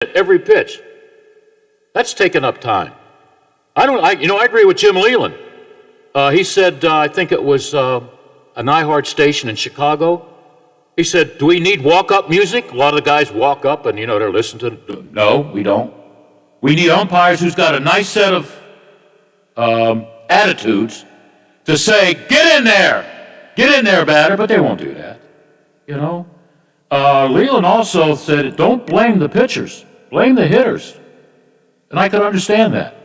every pitch. That's taking up time. I agree with Jim Leland. He said, I think it was an iHeart station in Chicago. He said, do we need walk-up music? A lot of the guys walk up and, they're listening to. No, we don't. We need umpires who's got a nice set of attitudes to say, get in there, batter, but they won't do that, Leland also said, don't blame the pitchers, blame the hitters. And I could understand that.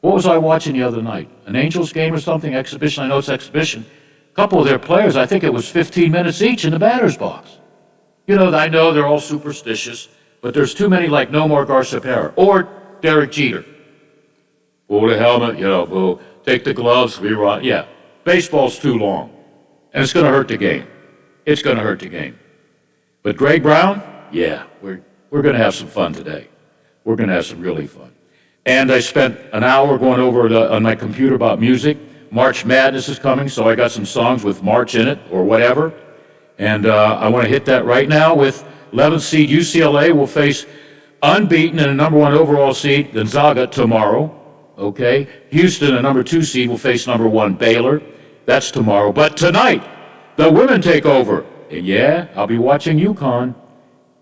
What was I watching the other night? An Angels game or something? Exhibition? I know it's exhibition. A couple of their players, I think it was 15 minutes each in the batter's box. I know they're all superstitious, but there's too many like No More Garcia or Derek Jeter. Pull the helmet, boo. Take the gloves, rerun. Yeah, baseball's too long. And it's going to hurt the game. It's going to hurt the game. But Greg Brown, yeah, we're going to have some fun today. We're going to have some really fun. And I spent an hour going over on my computer about music. March Madness is coming, so I got some songs with March in it or whatever. And I want to hit that right now with 11th seed UCLA will face unbeaten and a number 1 overall seed Gonzaga tomorrow. Okay? Houston, a number 2 seed, will face number 1 Baylor. That's tomorrow. But tonight, the women take over. And yeah, I'll be watching UConn.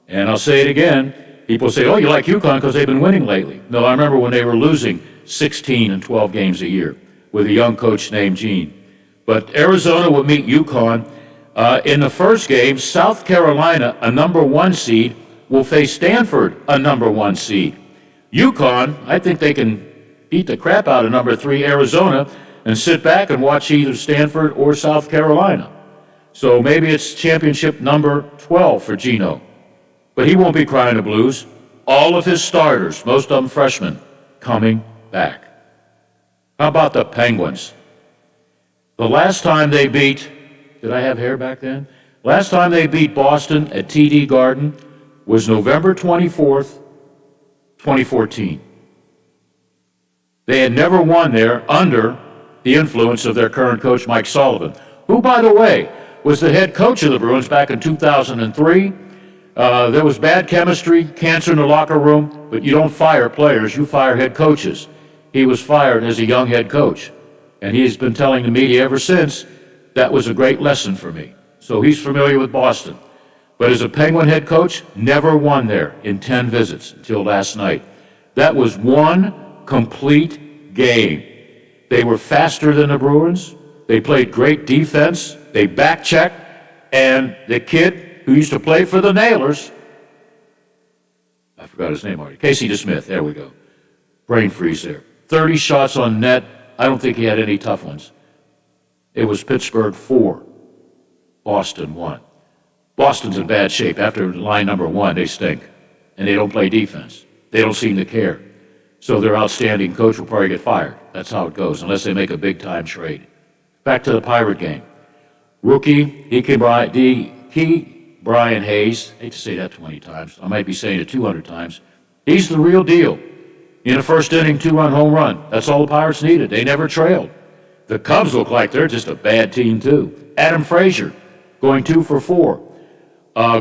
And I'll say it again. People say, oh, you like UConn because they've been winning lately. No, I remember when they were losing 16 and 12 games a year with a young coach named Gene. But Arizona will meet UConn. In the first game, South Carolina, a number 1 seed, will face Stanford, a number 1 seed. UConn, I think they can beat the crap out of number 3 Arizona and sit back and watch either Stanford or South Carolina. So maybe it's championship number 12 for Gino. But he won't be crying the blues. All of his starters, most of them freshmen, coming back. How about the Penguins? The last time they beat, did I have hair back then? Last time they beat Boston at TD Garden was November 24th, 2014. They had never won there under the influence of their current coach, Mike Sullivan, who, by the way, was the head coach of the Bruins back in 2003. There was bad chemistry, cancer in the locker room, but you don't fire players, you fire head coaches. He was fired as a young head coach, and he's been telling the media ever since that was a great lesson for me. So he's familiar with Boston. But as a Penguin head coach, never won there in 10 visits until last night. That was one complete game. They were faster than the Bruins. They played great defense. They back-checked. And the kid who used to play for the Nailers, I forgot his name already, Casey DeSmith, there we go. Brain freeze there. 30 shots on net. I don't think he had any tough ones. It was Pittsburgh 4, Boston 1. Boston's in bad shape. After line number 1, they stink. And they don't play defense. They don't seem to care. So their outstanding coach will probably get fired. That's how it goes, unless they make a big-time trade. Back to the Pirate game. Rookie, Brian Hayes. I hate to say that 20 times. I might be saying it 200 times. He's the real deal. In the first inning, 2-run home run. That's all the Pirates needed. They never trailed. The Cubs look like they're just a bad team, too. Adam Frazier going 2 for 4.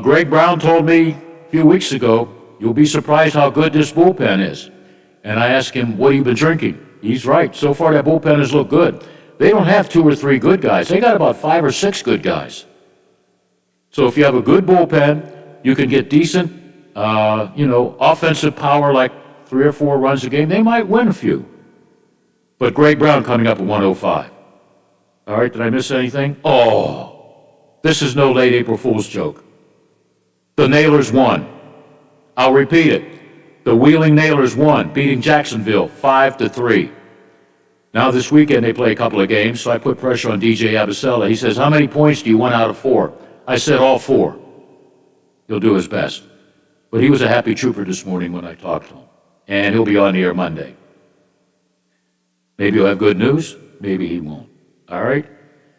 Greg Brown told me a few weeks ago, you'll be surprised how good this bullpen is. And I asked him, what have you been drinking? He's right. So far, that bullpen has looked good. They don't have 2 or 3 good guys. They got about 5 or 6 good guys. So if you have a good bullpen, you can get decent, offensive power like 3 or 4 runs a game. They might win a few. But Greg Brown coming up at 105. All right, did I miss anything? Oh, this is no late April Fool's joke. The Nailers won. I'll repeat it. The Wheeling Nailers won, beating Jacksonville 5-3. Now this weekend they play a couple of games, so I put pressure on DJ Abasella. He says, how many points do you want out of 4? I said all 4. He'll do his best. But he was a happy trooper this morning when I talked to him. And he'll be on the air Monday. Maybe he'll have good news, maybe he won't. All right?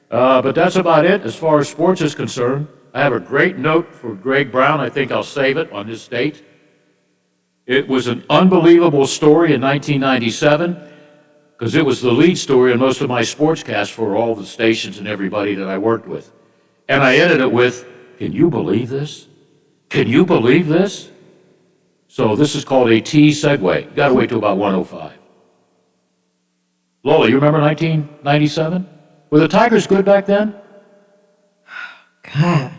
But that's about it as far as sports is concerned. I have a great note for Greg Brown. I think I'll save it on this date. It was an unbelievable story in 1997 because it was the lead story in most of my sportscasts for all the stations and everybody that I worked with. And I ended it with, can you believe this? Can you believe this? So this is called a T segue. You got to wait till about 105. Lola, you remember 1997? Were the Tigers good back then? God,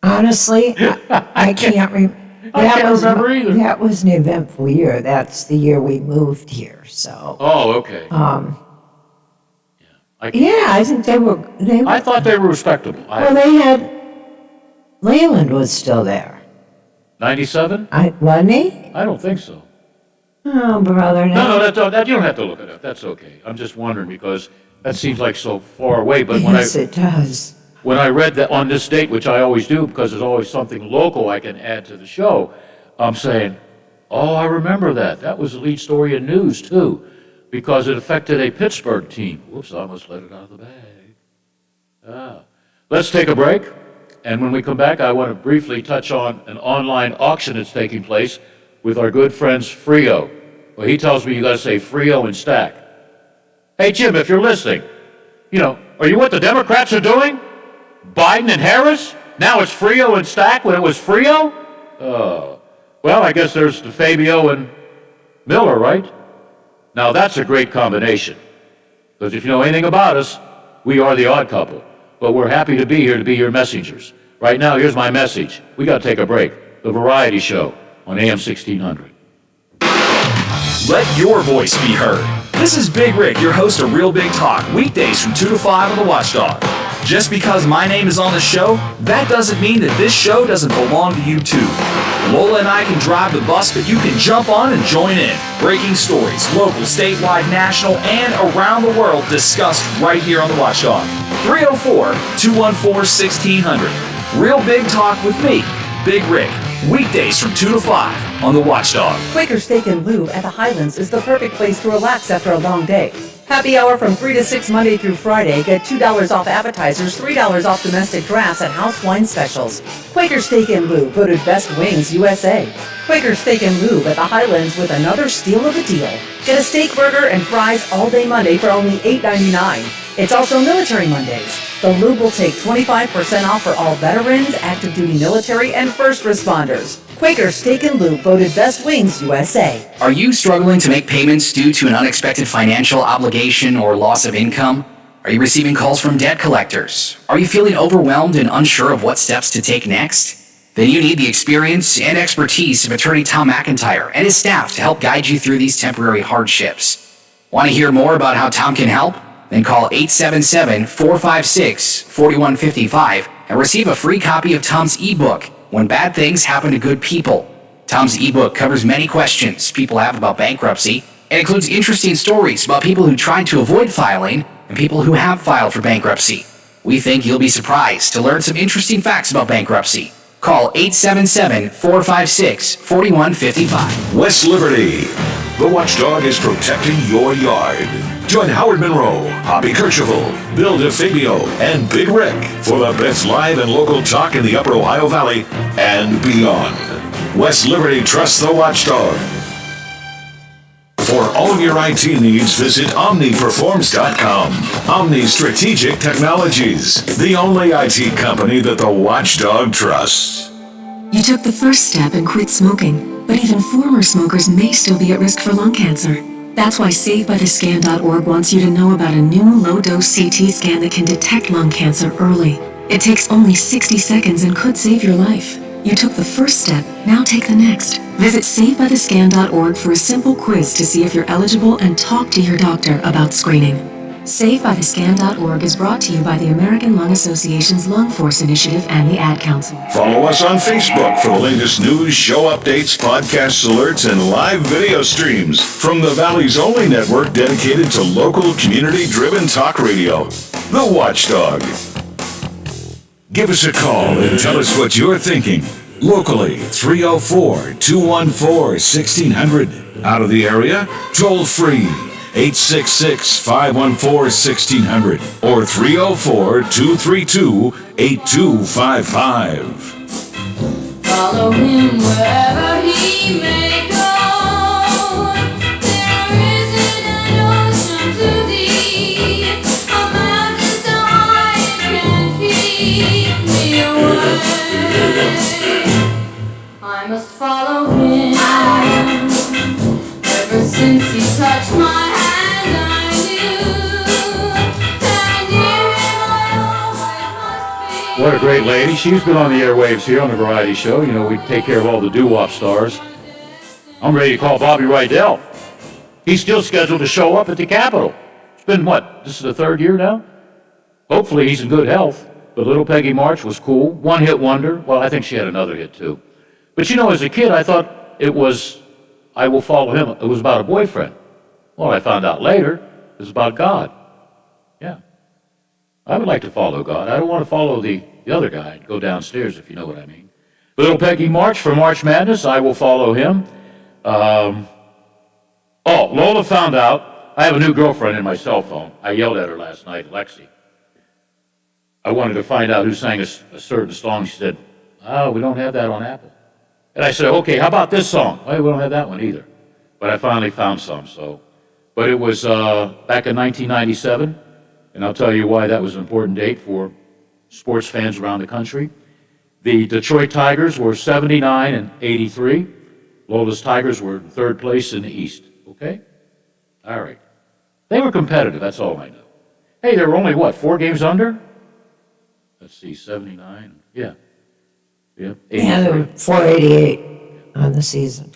honestly, I can't remember. I can't remember either. That was an eventful year. That's the year we moved here, so. Oh, okay. I think they were. I thought they were respectable. Well, they had, Leland was still there. 97? Wasn't he? I don't think so. Oh, brother. No, that you don't have to look it up. That's okay. I'm just wondering because that seems like so far away. But Yes, it does. when I read that on this date, which I always do because there's always something local I can add to the show, I'm saying, oh, I remember that. That was the lead story in news too, because it affected a Pittsburgh team. Whoops, I almost let it out of the bag. Let's take a break. And when we come back, I want to briefly touch on an online auction that's taking place with our good friends Frio. Well, he tells me you got to say Frio and Stack. Hey, Jim, if you're listening, are you what the Democrats are doing? Biden and Harris? Now it's Frio and Stack when it was Frio? Well, I guess there's DeFabio and Miller, right? Now that's a great combination. Because if you know anything about us, we are the odd couple. But we're happy to be here to be your messengers. Right now, here's my message. We got to take a break. The Variety Show on AM 1600. Let your voice be heard. This is Big Rick, your host of Real Big Talk, weekdays from 2 to 5 on The Watchdog. Just because my name is on the show, that doesn't mean that this show doesn't belong to you too. Lola and I can drive the bus, but you can jump on and join in. Breaking stories, local, statewide, national, and around the world discussed right here on The Watchdog. 304-214-1600. Real Big Talk with me, Big Rick. Weekdays from 2 to 5 on The Watchdog. Quaker Steak and Lube at the Highlands is the perfect place to relax after a long day. Happy hour from 3 to 6 Monday through Friday. Get $2 off appetizers, $3 off domestic drafts and house wine specials. Quaker Steak and Lube, voted Best Wings USA. Quaker Steak and Lube at the Highlands with another steal of a deal. Get a steak burger and fries all day Monday for only $8.99. It's also Military Mondays. The Lube will take 25% off for all veterans, active duty military, and first responders. Quaker Steak and Lube, voted Best Wings USA. Are you struggling to make payments due to an unexpected financial obligation or loss of income? Are you receiving calls from debt collectors? Are you feeling overwhelmed and unsure of what steps to take next? Then you need the experience and expertise of attorney Tom McIntyre and his staff to help guide you through these temporary hardships. Want to hear more about how Tom can help? Then call 877-456-4155 and receive a free copy of Tom's ebook, When Bad Things Happen to Good People. Tom's ebook covers many questions people have about bankruptcy and includes interesting stories about people who tried to avoid filing and people who have filed for bankruptcy. We think you'll be surprised to learn some interesting facts about bankruptcy. Call 877-456-4155. West Liberty. The Watchdog is protecting your yard. Join Howard Monroe, Hoppy Kercheval, Bill DeFabio, and Big Rick for the best live and local talk in the Upper Ohio Valley and beyond. West Liberty trusts the Watchdog. For all of your IT needs, visit OmniPerforms.com. Omni Strategic Technologies, the only IT company that the Watchdog trusts. You took the first step and quit smoking, but even former smokers may still be at risk for lung cancer. That's why SaveByTheScan.org wants you to know about a new low-dose CT scan that can detect lung cancer early. It takes only 60 seconds and could save your life. You took the first step, now take the next. Visit SaveByTheScan.org for a simple quiz to see if you're eligible and talk to your doctor about screening. SaveByTheScan.org is brought to you by the American Lung Association's Lung Force Initiative and the Ad Council. Follow us on Facebook for the latest news, show updates, podcasts, alerts, and live video streams from the Valley's only network dedicated to local, community-driven talk radio, The Watchdog. Give us a call and tell us what you're thinking. Locally, 304-214-1600. Out of the area, toll free. 866-514-1600 or 304-232-8255. Follow him wherever he may go. There isn't an ocean too deep, a mountain so high it can't keep me away. I must follow since he touched my hand, I knew that you always must be. What a great lady. She's been on the airwaves here on the variety show. You know, we take care of all the doo-wop stars. I'm ready to call Bobby Rydell. He's still scheduled to show up at the Capitol. It's been, what, this is the third year now? Hopefully he's in good health. But Little Peggy March was cool. One-hit wonder. Well, I think she had another hit, too. But, you know, as a kid, I thought it was, I will follow him. It was about a boyfriend. Well, I found out later it was about God. Yeah. I would like to follow God. I don't want to follow the other guy and go downstairs, if you know what I mean. Little Peggy March for March Madness, I will follow him. Lola found out I have a new girlfriend in my cell phone. I yelled at her last night, Lexi. I wanted to find out who sang a certain song. She said, we don't have that on Apple. And I said, okay, how about this song? Well, we don't have that one either. But I finally found some, so. But it was back in 1997, and I'll tell you why that was an important date for sports fans around the country. The Detroit Tigers were 79 and 83. Lola's Tigers were in third place in the East, okay? All right. They were competitive, that's all I know. Hey, they were only, 4 games under? Let's see, 79, yeah. Yeah, And 83. 488 on the season.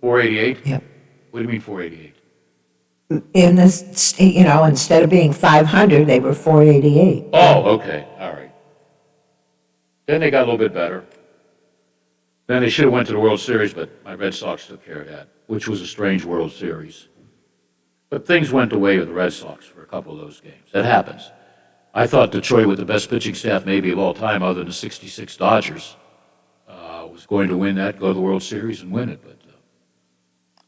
488? Yep. What do you mean 488? In this, instead of being 500, they were 488. Oh, okay, all right. Then they got a little bit better. Then they should have went to the World Series, but my Red Sox took care of that, which was a strange World Series. But things went the way of the Red Sox for a couple of those games. That happens. I thought Detroit, with the best pitching staff maybe of all time, other than the '66 Dodgers, was going to win that, go to the World Series and win it. But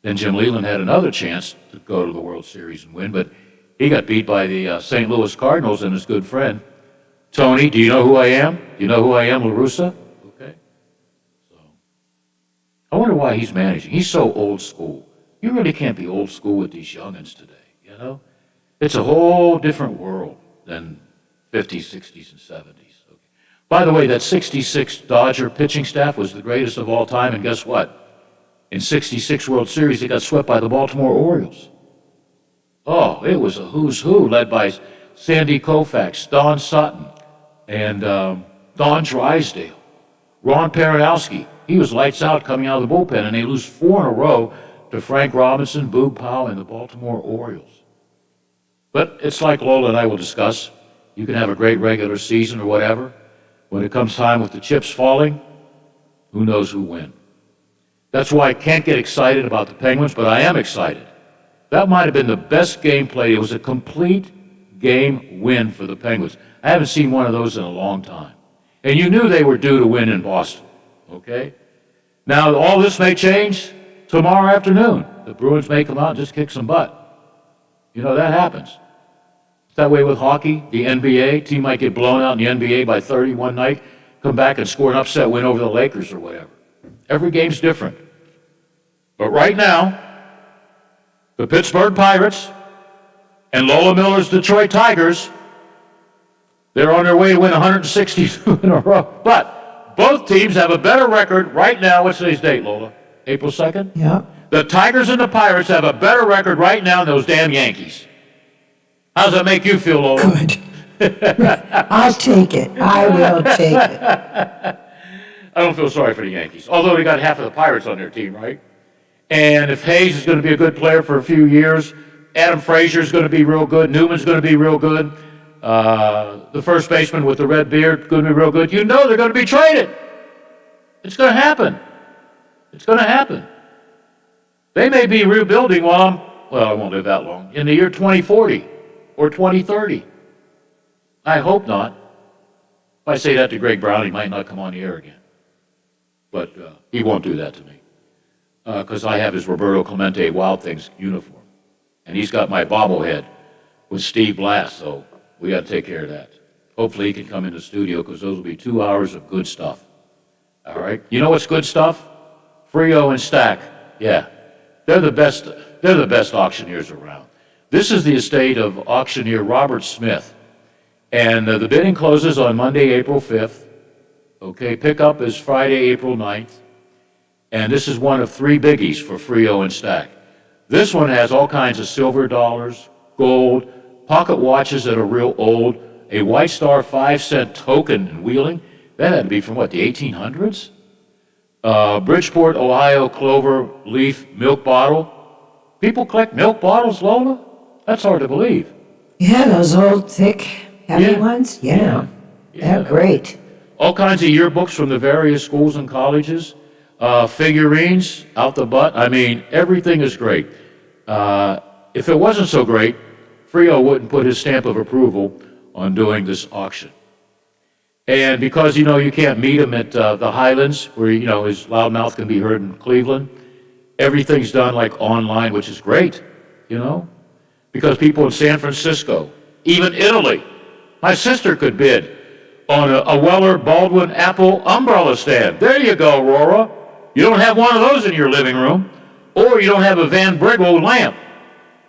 then Jim Leland had another chance to go to the World Series and win, but he got beat by the St. Louis Cardinals and his good friend. Tony, do you know who I am? Do you know who I am, La Russa? Okay. So, I wonder why he's managing. He's so old school. You really can't be old school with these youngins today, you know? It's a whole different world than 50s, 60s, and 70s. Okay. By the way, that 66 Dodger pitching staff was the greatest of all time, and guess what? In '66 World Series, they got swept by the Baltimore Orioles. Oh, it was a who's who, led by Sandy Koufax, Don Sutton, and Don Drysdale. Ron Peronowski, he was lights out coming out of the bullpen, and they lose 4 in a row to Frank Robinson, Boog Powell, and the Baltimore Orioles. But it's like Lola and I will discuss. You can have a great regular season or whatever. When it comes time with the chips falling, who knows who wins. That's why I can't get excited about the Penguins, but I am excited. That might have been the best game played. It was a complete game win for the Penguins. I haven't seen one of those in a long time. And you knew they were due to win in Boston, okay? Now, all this may change tomorrow afternoon. The Bruins may come out and just kick some butt. You know, that happens. It's that way with hockey, the NBA. Team might get blown out in the NBA by 30 one night, come back and score an upset win over the Lakers or whatever. Every game's different. But right now, the Pittsburgh Pirates and Lola Miller's Detroit Tigers, they're on their way to win 162 in a row. But both teams have a better record right now. What's today's date, Lola? April 2nd? Yeah. The Tigers and the Pirates have a better record right now than those damn Yankees. How does that make you feel, Lola? Good. I'll take it. I will take it. I don't feel sorry for the Yankees, although they got half of the Pirates on their team, right? And if Hayes is going to be a good player for a few years, Adam Frazier is going to be real good, Newman's going to be real good, the first baseman with the red beard is going to be real good, you know they're going to be traded. It's going to happen. It's going to happen. They may be rebuilding while I won't live that long, in the year 2040 or 2030. I hope not. If I say that to Greg Brown, he might not come on the air again. But he won't do that to me. Because I have his Roberto Clemente Wild Things uniform. And he's got my bobblehead with Steve Blass, so we got to take care of that. Hopefully he can come in the studio, because those will be 2 hours of good stuff. All right? You know what's good stuff? Frio and Stack. Yeah. They're the best auctioneers around. This is the estate of auctioneer Robert Smith. And the bidding closes on Monday, April 5th. Okay, pickup is Friday, April 9th. And this is one of 3 biggies for Frio and Stack. This one has all kinds of silver dollars, gold, pocket watches that are real old, a White Star 5-cent token in Wheeling. That had to be from, what, the 1800s? Bridgeport, Ohio, clover leaf milk bottle. People collect milk bottles, Lola? That's hard to believe. Yeah, those old, thick, heavy Yeah. ones, yeah. Yeah. They're great. All kinds of yearbooks from the various schools and colleges, figurines out the butt. I mean, everything is great. If it wasn't so great, Frio wouldn't put his stamp of approval on doing this auction. And because, you can't meet him at the Highlands, where, his loud mouth can be heard in Cleveland, everything's done like online, which is great, because people in San Francisco, even Italy, my sister could bid on a Weller Baldwin Apple umbrella stand. There you go, Aurora. You don't have one of those in your living room, or you don't have a Van Briggle lamp.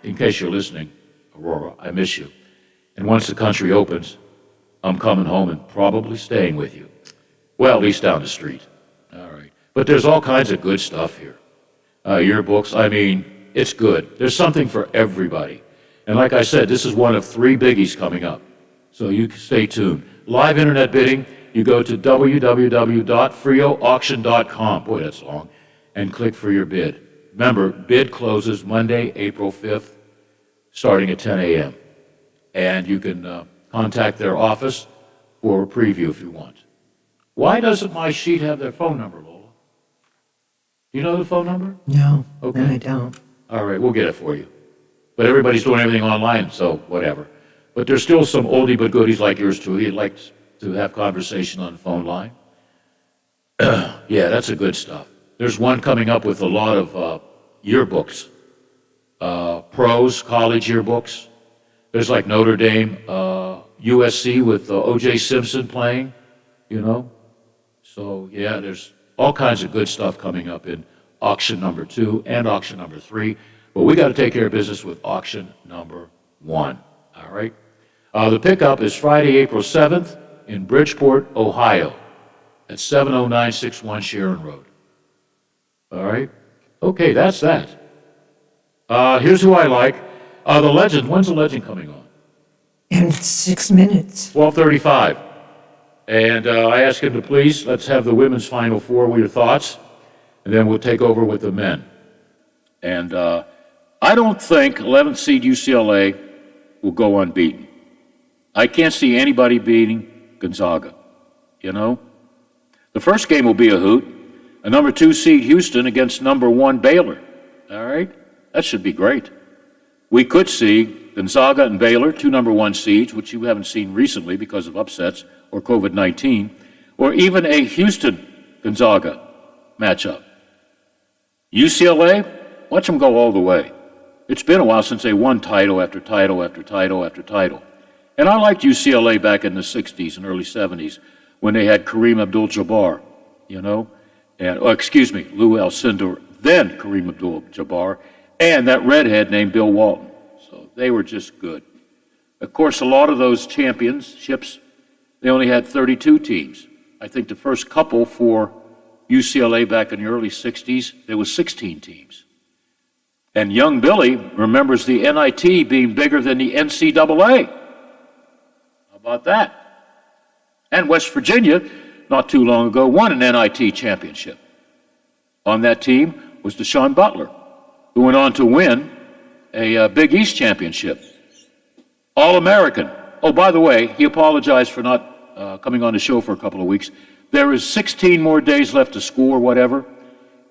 In case you're listening, Aurora, I miss you. And once the country opens, I'm coming home and probably staying with you. Well, at least down the street. All right. But there's all kinds of good stuff here. Yearbooks, I mean, it's good. There's something for everybody. And like I said, this is one of 3 biggies coming up. So you can stay tuned. Live internet bidding, you go to www.frioauction.com. Boy, that's long. And click for your bid. Remember, bid closes Monday, April 5th, starting at 10 a.m. And you can contact their office for a preview if you want. Why doesn't my sheet have their phone number, Lola? Do you know the phone number? No, Okay. no, I don't. All right, we'll get it for you. But everybody's doing everything online, so whatever. But there's still some oldie but goodies like yours too. You'd like to have conversation on the phone line. Yeah, that's the good stuff. There's one coming up with a lot of yearbooks, pros, college yearbooks. There's like Notre Dame, USC with O.J. Simpson playing, So, yeah, there's all kinds of good stuff coming up in auction number 2 and auction number 3. But we got to take care of business with auction number 1. All right? The pickup is Friday, April 7th in Bridgeport, Ohio at 70961 Sharon Road. All right? Okay, that's that. Here's who I like. The Legend. When's the Legend coming on? In 6 minutes. 12:35. And I ask him to please, let's have the women's Final Four. What are your thoughts? And then we'll take over with the men. And I don't think 11th seed UCLA will go unbeaten. I can't see anybody beating Gonzaga, The first game will be a hoot. A number 2 seed Houston against number 1 Baylor. All right? That should be great. We could see Gonzaga and Baylor, 2 number 1 seeds, which you haven't seen recently because of upsets or COVID-19, or even a Houston-Gonzaga matchup. UCLA, watch them go all the way. It's been a while since they won title after title after title after title. And I liked UCLA back in the 60s and early 70s when they had Kareem Abdul-Jabbar, and, Lou Alcindor, then Kareem Abdul-Jabbar, and that redhead named Bill Walton. So they were just good. Of course, a lot of those championships, they only had 32 teams. I think the first couple for UCLA back in the early 60s, there was 16 teams. And young Billy remembers the NIT being bigger than the NCAA. How about that? And West Virginia, not too long ago, won an NIT championship. On that team was Deshaun Butler, who went on to win a Big East championship. All-American. Oh, by the way, he apologized for not coming on the show for a couple of weeks. There is 16 more days left to school or whatever,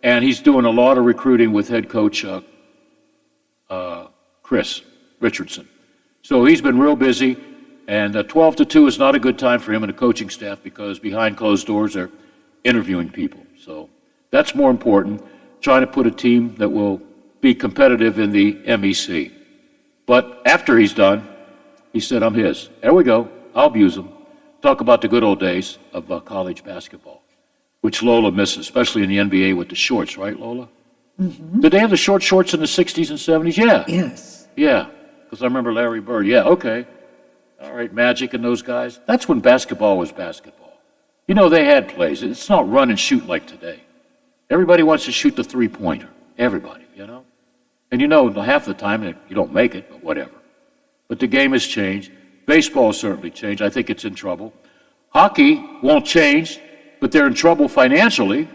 and he's doing a lot of recruiting with head coach Chris Richardson. So he's been real busy, and 12 to 2 is not a good time for him and the coaching staff because behind closed doors they're interviewing people. So that's more important, trying to put a team that will be competitive in the MEC. But after he's done, he said, I'm his. There we go. I'll abuse him. Talk about the good old days of college basketball, which Lola misses, especially in the NBA with the shorts, right, Lola? Mm-hmm. Did they have the short shorts in the 60s and 70s? Yeah. Yes. Yeah, because I remember Larry Bird. Yeah, okay. All right, Magic and those guys. That's when basketball was basketball. They had plays. It's not run and shoot like today. Everybody wants to shoot the three-pointer. Everybody, And you know, half the time you don't make it, but whatever. But the game has changed. Baseball has certainly changed. I think it's in trouble. Hockey won't change, but they're in trouble financially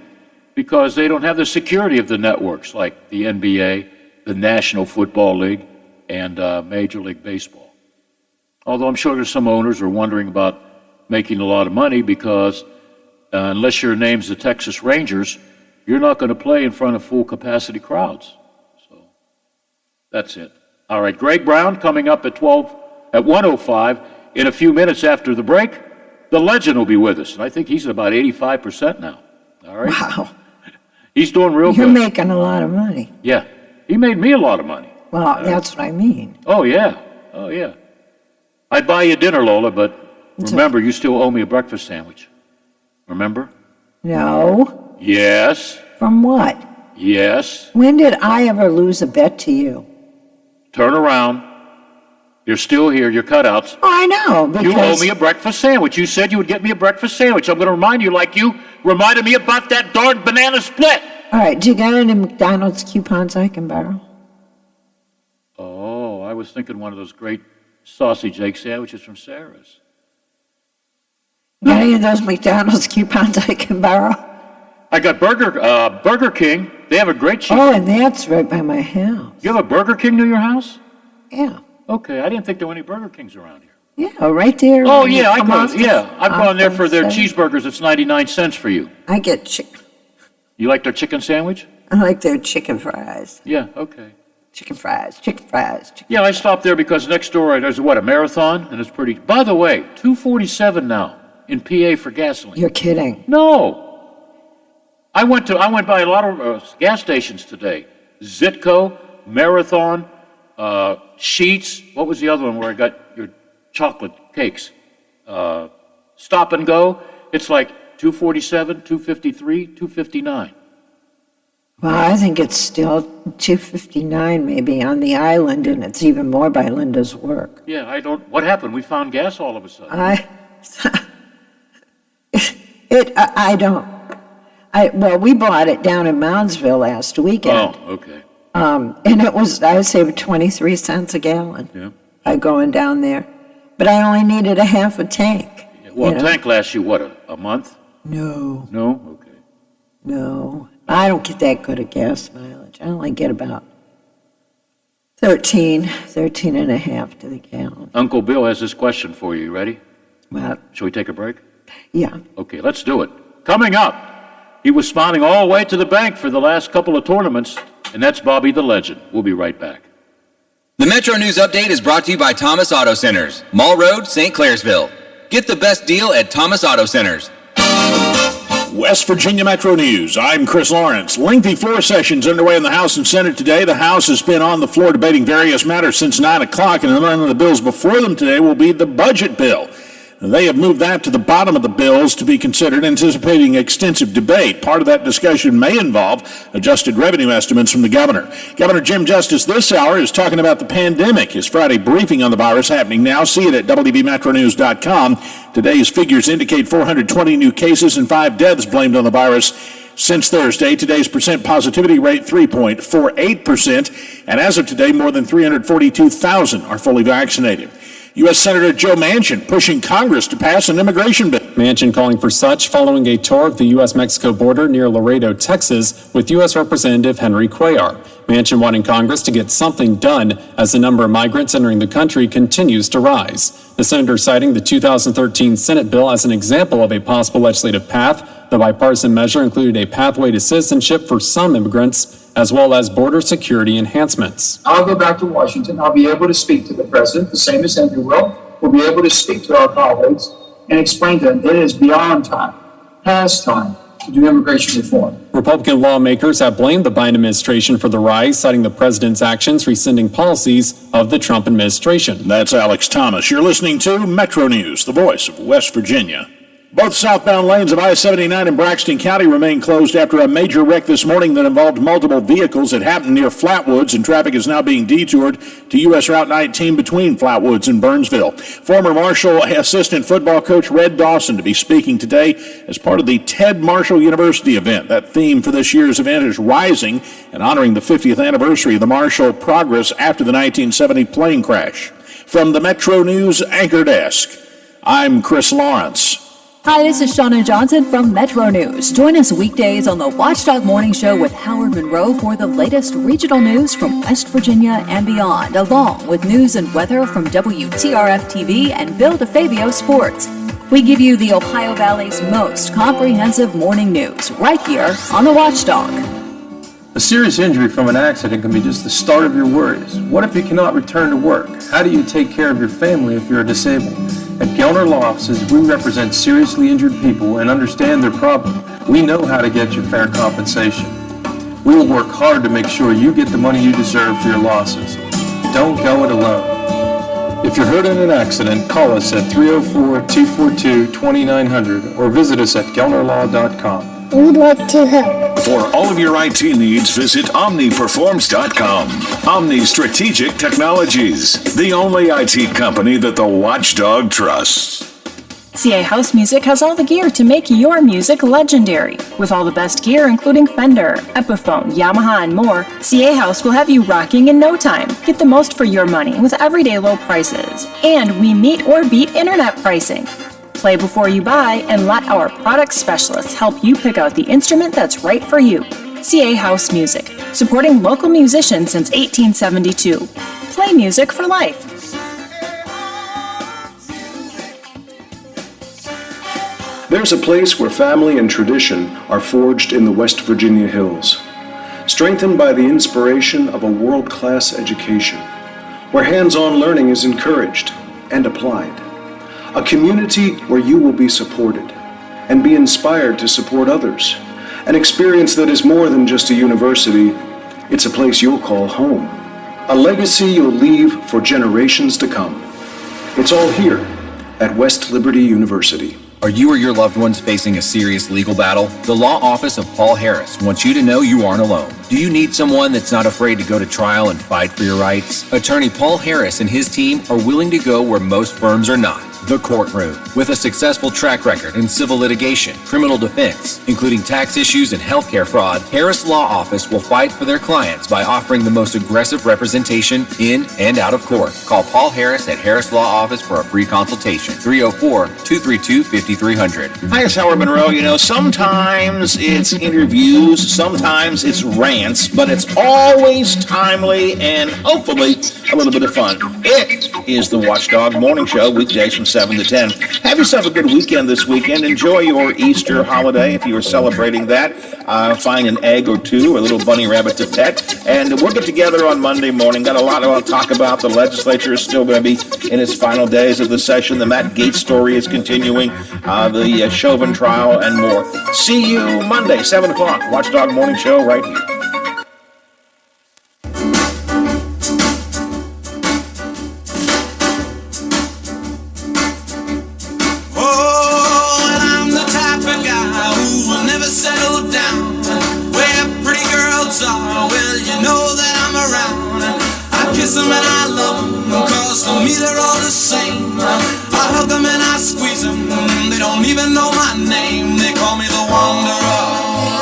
because they don't have the security of the networks like the NBA, the National Football League, and Major League Baseball. Although I'm sure there's some owners who are wondering about making a lot of money because unless your name's the Texas Rangers, you're not going to play in front of full capacity crowds. So that's it. All right, Greg Brown coming up at 1:05 in a few minutes after the break. The legend will be with us, and I think he's at about 85% now. All right. Wow. He's doing real You're good. making a lot of money. Yeah, he made me a lot of money. Well, that's what I mean. Oh yeah, oh yeah. I'd buy you dinner, Lola, but remember, you still owe me a breakfast sandwich. Remember? No. Yes. From what? Yes. When did I ever lose a bet to you? Turn around. You're still here. Your cutouts. Oh, I know. Because You owe me a breakfast sandwich. You said you would get me a breakfast sandwich. I'm going to remind you like you reminded me about that darn banana split. All right, do you got any McDonald's coupons I can borrow? Oh, I was thinking one of those great sausage egg sandwiches from Sarah's. Got any of those McDonald's coupons I can borrow? I got Burger King. They have a great cheese. Oh, and that's right by my house. You have a Burger King near your house? Yeah. Okay, I didn't think there were any Burger Kings around here. Yeah, right there. Oh when you yeah, come off the- I've gone there for their off the- cheeseburgers. It's 99 cents for you. I get chicken. You like their chicken sandwich? I like their chicken fries. Yeah, okay. Chicken fries, chicken fries, chicken. Yeah, I stopped there because next door there's a marathon, and it's pretty. By the way, $2.47 now in PA for gasoline. You're kidding. No. I went by a lot of gas stations today. Zitco, Marathon, Sheets. What was the other one where I got your chocolate cakes? Stop and Go. It's like $2.47, $2.53, $2.59. Well, I think it's still $2.59 maybe on the island, and it's even more by Linda's work. Yeah, I don't. What happened? We found gas all of a sudden. Well, we bought it down in Moundsville last weekend. Oh, okay. And it was, I would say, 23 cents a gallon. Yeah. By going down there. But I only needed a half a tank. Well, you know? tank lasts you what, a month? No, No. Okay. no. I don't get that good at gas mileage. I only get about 13 and a half to the gallon. Uncle Bill has this question for you. You ready? Well, Shall we take a break? yeah. Okay, let's do it. Coming up, he was smiling all the way to the bank for the last couple of tournaments, and that's Bobby the Legend. We'll be right back. The Metro News Update is brought to you by Thomas Auto Centers, Mall Road, St. Clairsville. Get the best deal at Thomas Auto Centers. West Virginia Metro News. I'm Chris Lawrence. Lengthy floor sessions underway in the House and Senate today. The House has been on the floor debating various matters since 9 o'clock, and one of the bills before them today will be the budget bill. They have moved that to the bottom of the bills to be considered, anticipating extensive debate. Part of that discussion may involve adjusted revenue estimates from the governor. Governor Jim Justice this hour is talking about the pandemic. His Friday briefing on the virus happening now. See it at WVMetroNews.com. Today's figures indicate 420 new cases and 5 deaths blamed on the virus since Thursday. Today's percent positivity rate 3.48%. And as of today, more than 342,000 are fully vaccinated. U.S. Senator Joe Manchin pushing Congress to pass an immigration bill. Manchin calling for such following a tour of the U.S.-Mexico border near Laredo, Texas, with U.S. Representative Henry Cuellar. Manchin wanting Congress to get something done as the number of migrants entering the country continues to rise. The senator citing the 2013 Senate bill as an example of a possible legislative path. The bipartisan measure included a pathway to citizenship for some immigrants, as well as border security enhancements. I'll go back to Washington. I'll be able to speak to the president, the same as Henry will. We'll be able to speak to our colleagues and explain to them it is beyond time, past time, to do immigration reform. Republican lawmakers have blamed the Biden administration for the rise, citing the president's actions rescinding policies of the Trump administration. That's Alex Thomas. You're listening to Metro News, the voice of West Virginia. Both southbound lanes of I-79 in Braxton County remain closed after a major wreck this morning that involved multiple vehicles. It happened near Flatwoods, and traffic is now being detoured to U.S. Route 19 between Flatwoods and Burnsville. Former Marshall assistant football coach Red Dawson to be speaking today as part of the Ted Marshall University event. That theme for this year's event is Rising and honoring the 50th anniversary of the Marshall progress after the 1970 plane crash. From the Metro News Anchor Desk, I'm Chris Lawrence. Hi, this is Shauna Johnson from Metro News. Join us weekdays on the Watchdog Morning Show with Howard Monroe for the latest regional news from West Virginia and beyond, along with news and weather from WTRF-TV and Bill DeFabio Sports. We give you the Ohio Valley's most comprehensive morning news right here on the Watchdog. A serious injury from an accident can be just the start of your worries. What if you cannot return to work? How do you take care of your family if you're disabled? At Gellner Law Offices, we represent seriously injured people and understand their problem. We know how to get you fair compensation. We will work hard to make sure you get the money you deserve for your losses. Don't go it alone. If you're hurt in an accident, call us at 304-242-2900 or visit us at GellnerLaw.com. We'd like to help. For all of your IT needs, visit OmniPerforms.com. Omni Strategic Technologies, the only IT company that the Watchdog trusts. CA House Music has all the gear to make your music legendary. With all the best gear, including Fender, Epiphone, Yamaha, and more, CA House will have you rocking in no time. Get the most for your money with everyday low prices. And we meet or beat internet pricing. Play before you buy and let our product specialists help you pick out the instrument that's right for you. CA House Music, supporting local musicians since 1872. Play music for life. There's a place where family and tradition are forged in the West Virginia hills, strengthened by the inspiration of a world-class education, where hands-on learning is encouraged and applied. A community where you will be supported and be inspired to support others. An experience that is more than just a university, it's a place you'll call home. A legacy you'll leave for generations to come. It's all here at West Liberty University. Are you or your loved ones facing a serious legal battle? The law office of Paul Harris wants you to know you aren't alone. Do you need someone that's not afraid to go to trial and fight for your rights? Attorney Paul Harris and his team are willing to go where most firms are not. The courtroom. With a successful track record in civil litigation, criminal defense, including tax issues and healthcare fraud, Harris Law Office will fight for their clients by offering the most aggressive representation in and out of court. Call Paul Harris at Harris Law Office for a free consultation. 304-232-5300. Hi, it's Howard Monroe. You know, sometimes it's interviews, sometimes it's rants, but it's always timely and hopefully a little bit of fun. It is the Watchdog Morning Show, weekdays from 7 to 10. Have yourself a good weekend this weekend. Enjoy your Easter holiday if you are celebrating that. Find an egg or two, a little bunny rabbit to pet. And we'll get together on Monday morning. Got a lot to talk about. The legislature is still going to be in its final days of the session. The Matt Gaetz story is continuing. The Chauvin trial and more. See you Monday, 7 o'clock. Watchdog Morning Show right here. Kiss them and I love them, cause to me they're all the same. I hug them and I squeeze them, they don't even know my name. They call me the Wanderer,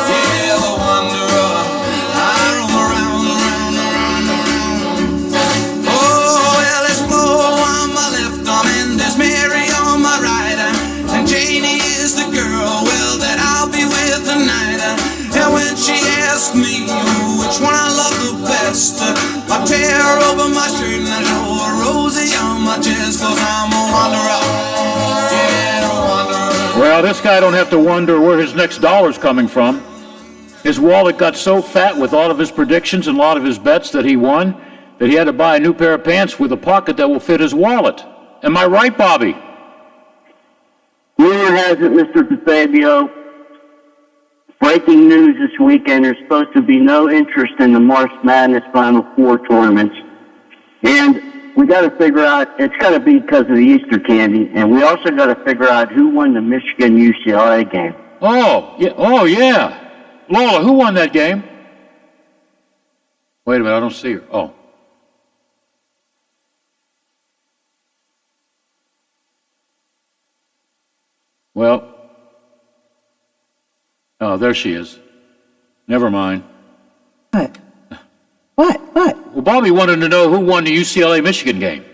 yeah, the Wanderer. I roam around. Oh, well, there's Flo on my left arm and there's Mary on my right. And Janie is the girl, well, that I'll be with tonight. And when she asks me which one I love the best, I tear over my shirt and I show a rosy on my chest, cause I'm a wanderer, yeah, a wanderer. Well, this guy don't have to wonder where his next dollar's coming from. His wallet got so fat with all of his predictions and a lot of his bets that he won that he had to buy a new pair of pants with a pocket that will fit his wallet. Am I right, Bobby? Rumor has it, Mr. DeFabio, breaking news this weekend, there's supposed to be no interest in the March Madness Final Four tournaments. And we got to figure out, it's got to be because of the Easter candy, and we also got to figure out who won the Michigan-UCLA game. Oh, yeah. Lola, who won that game? Wait a minute, I don't see her. Oh. Well, oh, there she is. Never mind. What? What? Well, Bobby wanted to know who won the UCLA-Michigan game.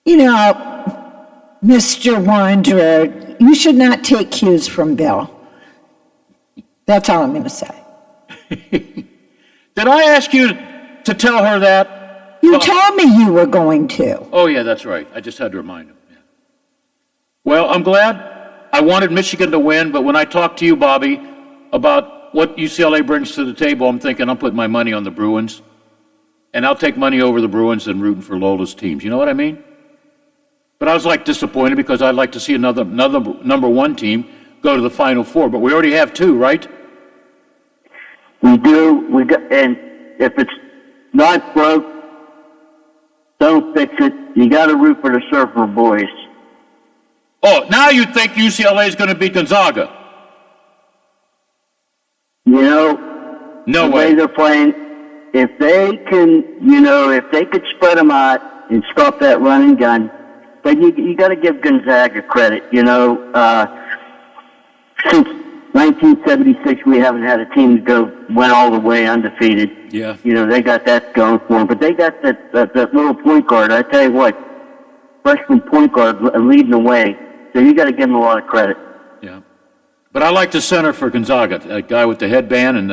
You know, Mr. Wanderer, you should not take cues from Bill. That's all I'm going to say. Did I ask you to tell her that? You told me you were going to. Oh, yeah, that's right. I just had to remind him. Yeah. Well, I'm glad. I wanted Michigan to win, but when I talked to you, Bobby, about what UCLA brings to the table, I'm thinking I'm putting my money on the Bruins. And I'll take money over the Bruins than rooting for Lola's teams. You know what I mean? But I was disappointed because I'd like to see another number one team go to the Final Four. But we already have two, right? We do. And if it's not broke, don't fix it. You got to root for the Surfer boys. Oh, now you think UCLA is going to beat Gonzaga? You know, no way they're playing. If they can, if they could spread them out and stop that run and gun, but you got to give Gonzaga credit. Since 1976, we haven't had a team went all the way undefeated. Yeah. They got that going for them, but they got that little point guard. I tell you what, freshman point guard leading the way. So you got to give him a lot of credit. Yeah. But I like the center for Gonzaga, that guy with the headband and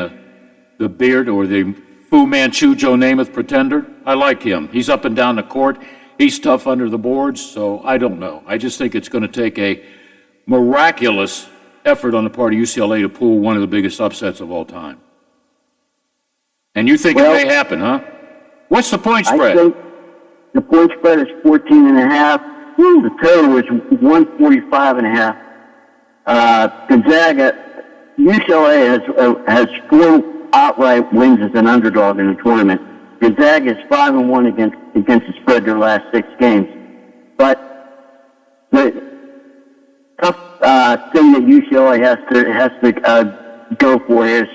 the beard, or the Fu Manchu Joe Namath pretender. I like him. He's up and down the court. He's tough under the boards, so I don't know. I just think it's going to take a miraculous effort on the part of UCLA to pull one of the biggest upsets of all time. And you think it may happen, huh? What's the point spread? I think the point spread is 14.5. The total is 145.5. Gonzaga, UCLA has 4 outright wins as an underdog in the tournament. Gonzaga is 5-1 against the spread their last 6 games. But the tough thing that UCLA has to go for is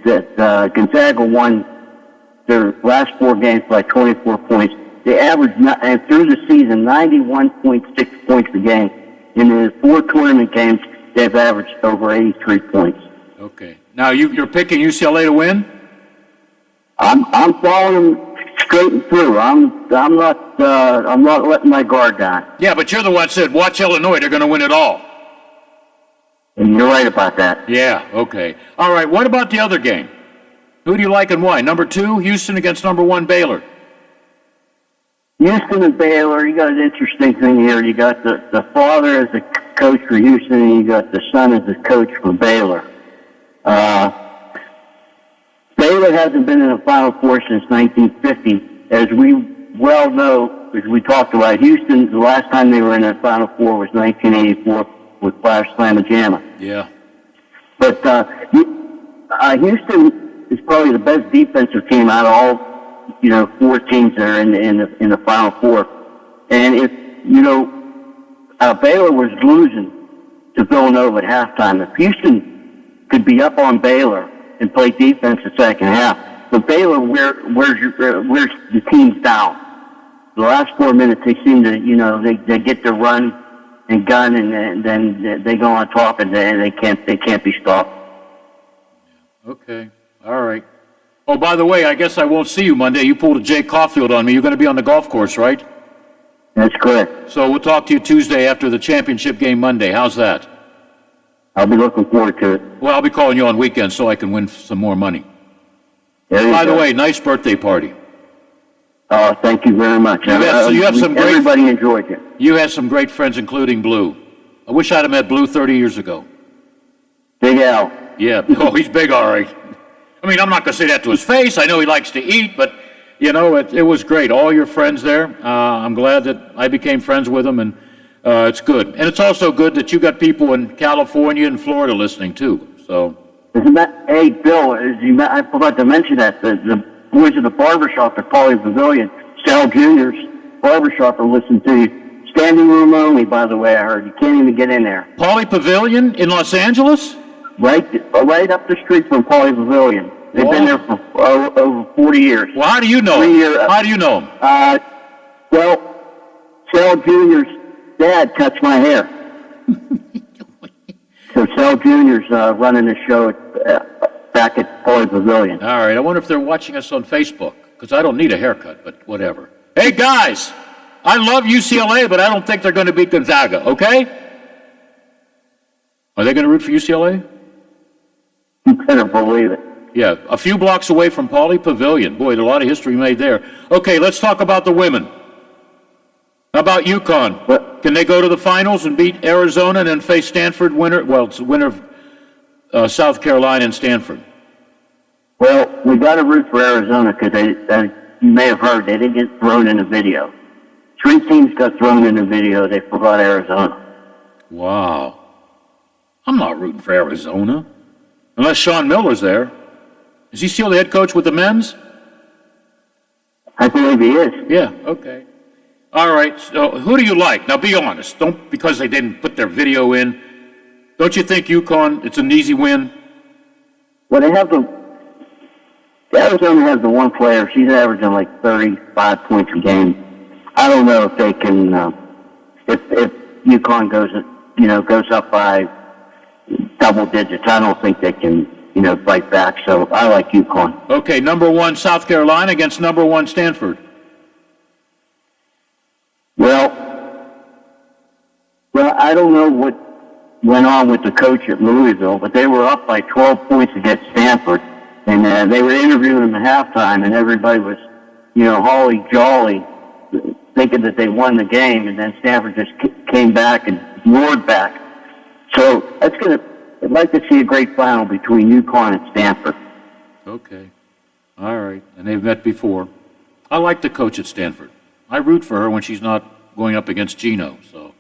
that Gonzaga won their last 4 games by 24 points. They averaged, and through the season, 91.6 points a game. In the 4 tournament games, they've averaged over 83 points. Okay. Now you're picking UCLA to win? I'm following them straight and through. I'm not letting my guard down. Yeah, but you're the one that said, watch Illinois, they're going to win it all. And you're right about that. Yeah, okay. All right, what about the other game? Who do you like and why? Number 2, Houston against number 1, Baylor. Houston and Baylor, you got an interesting thing here. You got the father as a coach for Houston, and you got the son as a coach for Baylor. Baylor hasn't been in the Final Four since 1950. As we well know, as we talked about, Houston, the last time they were in the Final Four was 1984 with Flash Slamma-Jamma. Yeah. But Houston is probably the best defensive team out of all 4 teams that are in the Final Four. And if Baylor was losing to Villanova at halftime, if Houston could be up on Baylor and play defense the second half, but Baylor wears the teams down. The last 4 minutes, they seem to they get to run and gun, and then they go on top, and they can't be stopped. Okay. All right. Oh, by the way, I guess I won't see you Monday. You pulled a Jay Caulfield on me. You're going to be on the golf course, right? That's correct. So we'll talk to you Tuesday after the championship game Monday. How's that? I'll be looking forward to it. Well, I'll be calling you on weekends so I can win some more money. By the way, nice birthday party. Oh, thank you very much. Everybody enjoyed it. You had some great friends, including Blue. I wish I'd have met Blue 30 years ago. Big Al. Yeah. Oh, he's big, all right. I mean, I'm not going to say that to his face. I know he likes to eat, but, it was great. All your friends there. I'm glad that I became friends with them, and it's good. And it's also good that you got people in California and Florida listening, too. So. Hey, Bill, I forgot to mention that. The boys at the barbershop at Poly Pavilion Sal Jr.'s barbershop will listen to you. Standing room only, by the way, I heard. You can't even get in there. Pauley Pavilion in Los Angeles? Right up the street from Pauley Pavilion. They've been there for over 40 years. Well, how do you know him? How do you know him? Well, Sal Jr.'s dad cuts my hair. So Sal Jr.'s running the show back at Pauley Pavilion. All right, I wonder if they're watching us on Facebook, because I don't need a haircut, but whatever. Hey, guys, I love UCLA, but I don't think they're going to beat Gonzaga, okay? Are they going to root for UCLA? You better believe it. Yeah, a few blocks away from Pauley Pavilion. Boy, there's a lot of history made there. Okay, let's talk about the women. How about UConn? Can they go to the finals and beat Arizona and then face Stanford winner? Well, it's the winner of South Carolina and Stanford. Well, we got to root for Arizona because you may have heard they didn't get thrown in the video. 3 teams got thrown in the video. They forgot Arizona. Wow. I'm not rooting for Arizona. Unless Sean Miller's there. Is he still the head coach with the men's? I believe he is. Yeah, okay. All right, so who do you like? Now be honest. Don't, because they didn't put their video in, don't you think UConn, it's an easy win? Well, Arizona has the one player. She's averaging like 35 points a game. I don't know if they can, if UConn goes up by double digits. I don't think they can, fight back. So I like UConn. Okay, number 1 South Carolina against number 1 Stanford. Well, I don't know what went on with the coach at Louisville, but they were up by 12 points against Stanford, and they were interviewing them at halftime, and everybody was, holly jolly, thinking that they won the game, and then Stanford just came back and roared back. So I'd like to see a great final between UConn and Stanford. Okay. All right. And they've met before. I like the coach at Stanford. I root for her when she's not going up against Gino. So,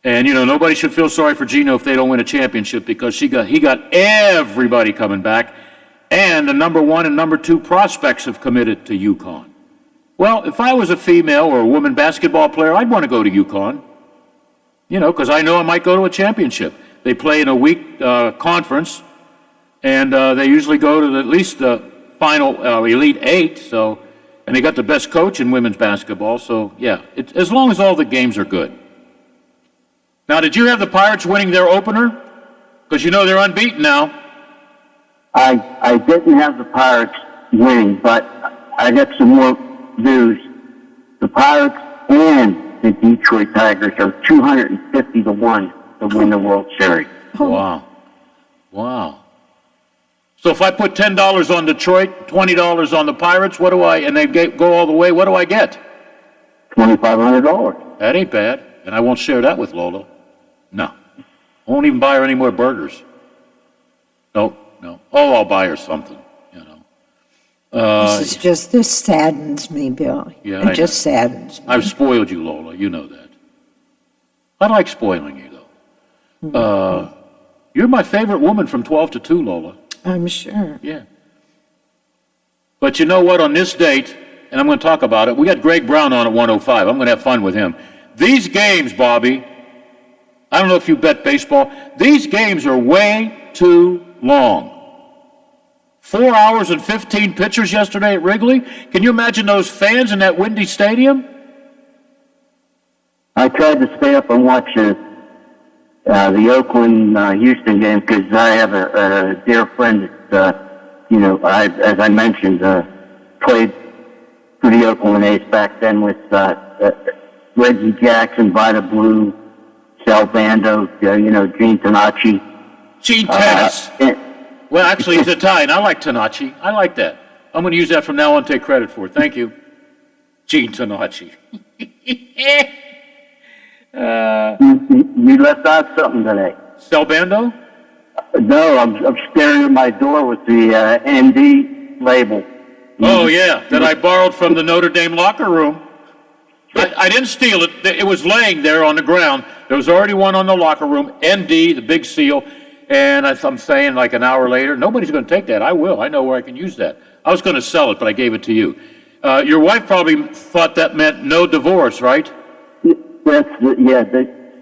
and nobody should feel sorry for Gino if they don't win a championship because he got everybody coming back, and the number 1 and number 2 prospects have committed to UConn. Well, if I was a female or a woman basketball player, I'd want to go to UConn. Because I know I might go to a championship. They play in a week conference, and they usually go to at least the final Elite 8. So, and they got the best coach in women's basketball. So, yeah, as long as all the games are good. Now, did you have the Pirates winning their opener? Because they're unbeaten now. I didn't have the Pirates winning, but I got some more news. The Pirates and the Detroit Tigers are 250-1 to win the World Series. Wow. So if I put $10 on Detroit, $20 on the Pirates, and they go all the way, what do I get? $2,500. That ain't bad. And I won't share that with Lola. No. I won't even buy her any more burgers. No. Oh, I'll buy her something, This saddens me, Bill. Yeah, it just saddens me. I've spoiled you, Lola. You know that. I like spoiling you, though. You're my favorite woman from 12 to 2, Lola. I'm sure. Yeah. But you know what? On this date, and I'm going to talk about it, we got Greg Brown on at 105. I'm going to have fun with him. These games, Bobby, I don't know if you bet baseball, these games are way too long. 4 hours and 15 pitchers yesterday at Wrigley. Can you imagine those fans in that windy stadium? I tried to stay up and watch the Oakland-Houston game because I have a dear friend that, as I mentioned, played for the Oakland A's back then with Reggie Jackson, Vida Blue, Sal Bando, Gene Tenacci. Gene Tennis. Well, actually, he's Italian. I like Tenacci. I like that. I'm going to use that from now on and take credit for it. Thank you. Gene Tenacci. You left out something today. Sal Bando? No, I'm staring at my door with the ND label. Oh, yeah, that I borrowed from the Notre Dame locker room. I didn't steal it. It was laying there on the ground. There was already one on the locker room, ND, the big seal. And I'm saying like an hour later, nobody's going to take that. I will. I know where I can use that. I was going to sell it, but I gave it to you. Your wife probably thought that meant no divorce, right?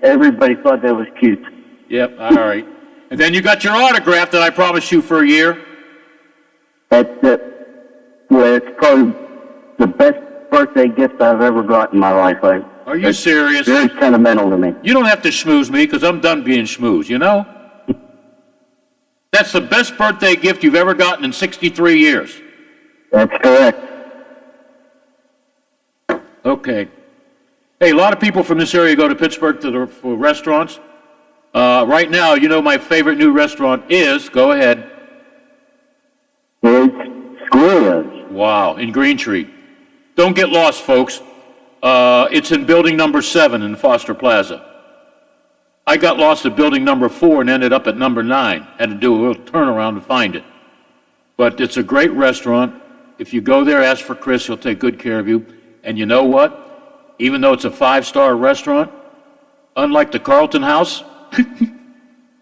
Everybody thought that was cute. Yep, all right. And then you got your autograph that I promised you for a year. Well, it's probably the best birthday gift I've ever got in my life. Are you serious? Very sentimental to me. You don't have to schmooze me because I'm done being schmoozed, you know? That's the best birthday gift you've ever gotten in 63 years. That's correct. Okay. Hey, a lot of people from this area go to Pittsburgh for restaurants. Right now, you know my favorite new restaurant is, go ahead. It's Squares. Wow, in Green Tree. Don't get lost, folks. It's in building number 7 in Foster Plaza. I got lost at building number 4 and ended up at number 9. Had to do a little turnaround to find it. But it's a great restaurant. If you go there, ask for Chris. He'll take good care of you. And you know what? Even though it's a 5-star restaurant, unlike the Carlton House,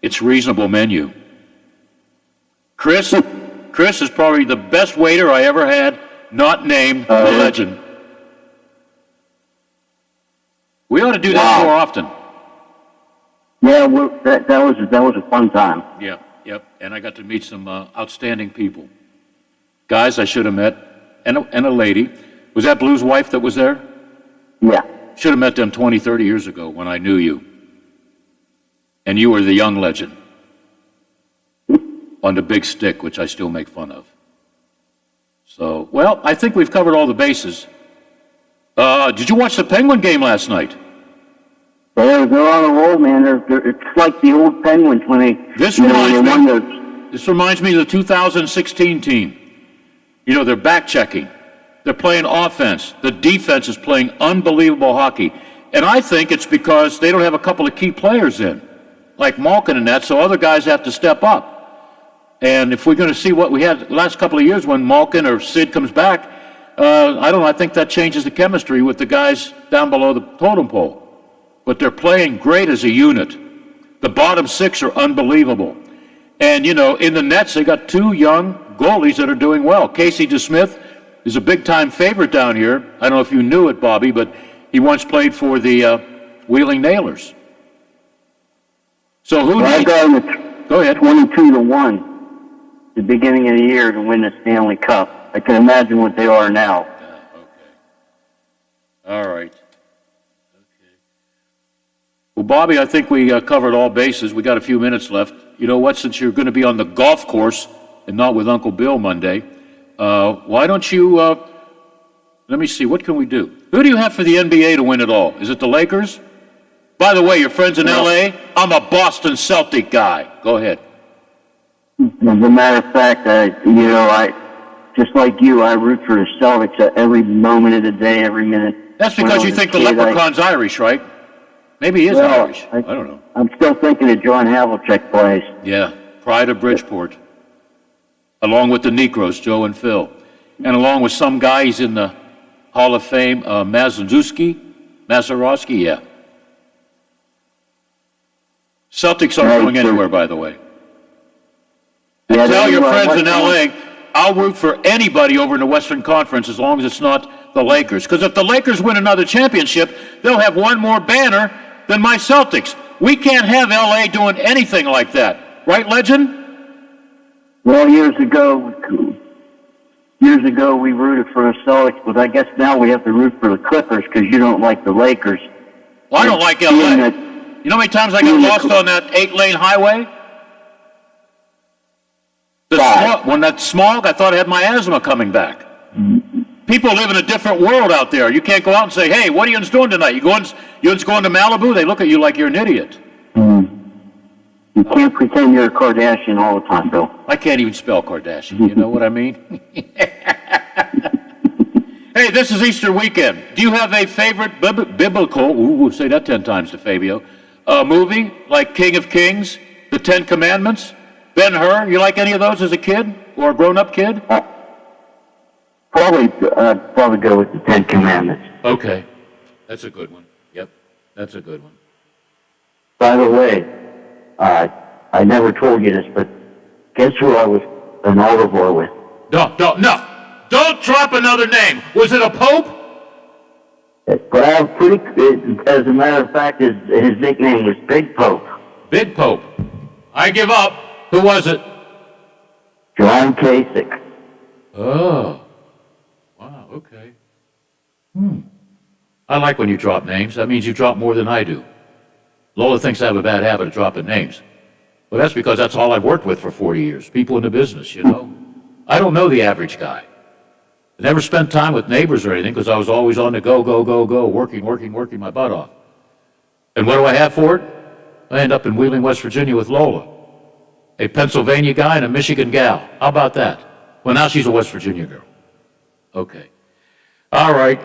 it's reasonable menu. Chris is probably the best waiter I ever had, not named the legend. We ought to do that more often. Yeah, well, that was a fun time. Yep. And I got to meet some outstanding people. Guys I should have met, and a lady. Was that Blue's wife that was there? Yeah. Should have met them 20, 30 years ago when I knew you. And you were the young legend. On the big stick, which I still make fun of. So, well, I think we've covered all the bases. Did you watch the Penguin game last night? They're on a roll, man. It's like the old Penguins when they. This reminds me of the 2016 team. You know, they're back checking. They're playing offense. The defense is playing unbelievable hockey. And I think it's because they don't have a couple of key players in, like Malkin and that, so other guys have to step up. And if we're going to see what we had the last couple of years when Malkin or Sid comes back, I don't know, I think that changes the chemistry with the guys down below the totem pole. But they're playing great as a unit. The bottom 6 are unbelievable. And, you know, in the Nets, they got 2 young goalies that are doing well. Casey DeSmith is a big-time favorite down here. I don't know if you knew it, Bobby, but he once played for the Wheeling Nailers. So I got him Go ahead. 22-1 the beginning of the year to win the Stanley Cup. I can imagine what they are now. All right. Okay. Well, Bobby, I think we covered all bases. We got a few minutes left. You know what? Since you're going to be on the golf course and not with Uncle Bill Monday, why don't you, let me see, what can we do? Who do you have for the NBA to win it all? Is it the Lakers? By the way, your friends in L.A., I'm a Boston Celtic guy. Go ahead. As a matter of fact, I just like you, I root for the Celtics every moment of the day, every minute. That's because you think the leprechaun's Irish, right? Maybe he is Irish. I don't know. I'm still thinking of John Havlicek plays. Yeah, pride of Bridgeport. Along with the Negroes, Joe and Phil. And along with some guy, he's in the Hall of Fame, Mazeroski, yeah. Celtics aren't going anywhere, by the way. And tell your friends in L.A., I'll root for anybody over in the Western Conference as long as it's not the Lakers. Because if the Lakers win another championship, they'll have one more banner than my Celtics. We can't have L.A. doing anything like that. Right, Legend? Well, years ago we rooted for the Celtics, but I guess now we have to root for the Clippers because you don't like the Lakers. Well, I don't like L.A. You know how many times I got lost on that 8-lane highway? When that smog, I thought I had my asthma coming back. People live in a different world out there. You can't go out and say, hey, what are you doing tonight? You going to Malibu? They look at you like you're an idiot. You can't pretend you're a Kardashian all the time, Bill. I can't even spell Kardashian. You know what I mean? Hey, this is Easter weekend. Do you have a favorite biblical, say that 10 times to Fabio, movie like King of Kings, The 10 Commandments? Ben-Hur, you like any of those as a kid or a grown-up kid? Probably go with the 10 Commandments. Okay, that's a good one. Yep, that's a good one. By the way, I never told you this, but guess who I was an altar boy with? No. Don't drop another name. Was it a pope? Well, as a matter of fact, his nickname was Big Pope. Big Pope. I give up. Who was it? John Kasich. Oh. Wow, okay. I like when you drop names. That means you drop more than I do. Lola thinks I have a bad habit of dropping names. Well, that's because that's all I've worked with for 40 years. People in the business, you know. I don't know the average guy. I never spent time with neighbors or anything because I was always on the go, working my butt off. And what do I have for it? I end up in Wheeling, West Virginia with Lola, a Pennsylvania guy and a Michigan gal. How about that? Well, now she's a West Virginia girl. Okay. All right.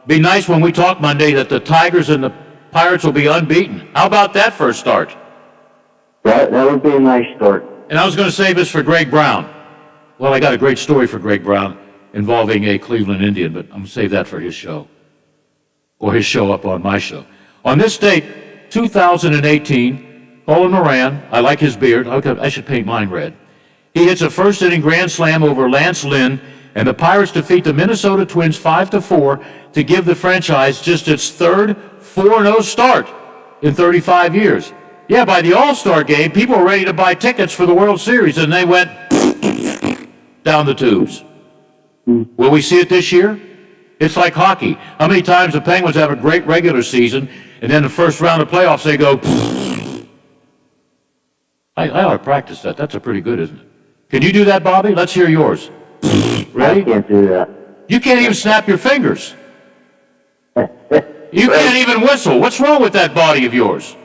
Be nice when we talk Monday that the Tigers and the Pirates will be unbeaten. How about that for a start? That would be a nice start. And I was going to save this for Greg Brown. Well, I got a great story for Greg Brown involving a Cleveland Indian, but I'm going to save that for his show. Or his show up on my show. On this date, 2018, Colin Moran, I like his beard. I should paint mine red. He hits a first-inning grand slam over Lance Lynn, and the Pirates defeat the Minnesota Twins 5-4 to give the franchise just its third 4-0 start in 35 years. Yeah, by the All-Star game, people were ready to buy tickets for the World Series, and they went down the tubes. Will we see it this year? It's like hockey. How many times the Penguins have a great regular season, and then the first round of playoffs, they go... I ought to practice that. That's a pretty good, isn't it? Can you do that, Bobby? Let's hear yours. Ready? I can't do that. You can't even snap your fingers. You can't even whistle. What's wrong with that body of yours?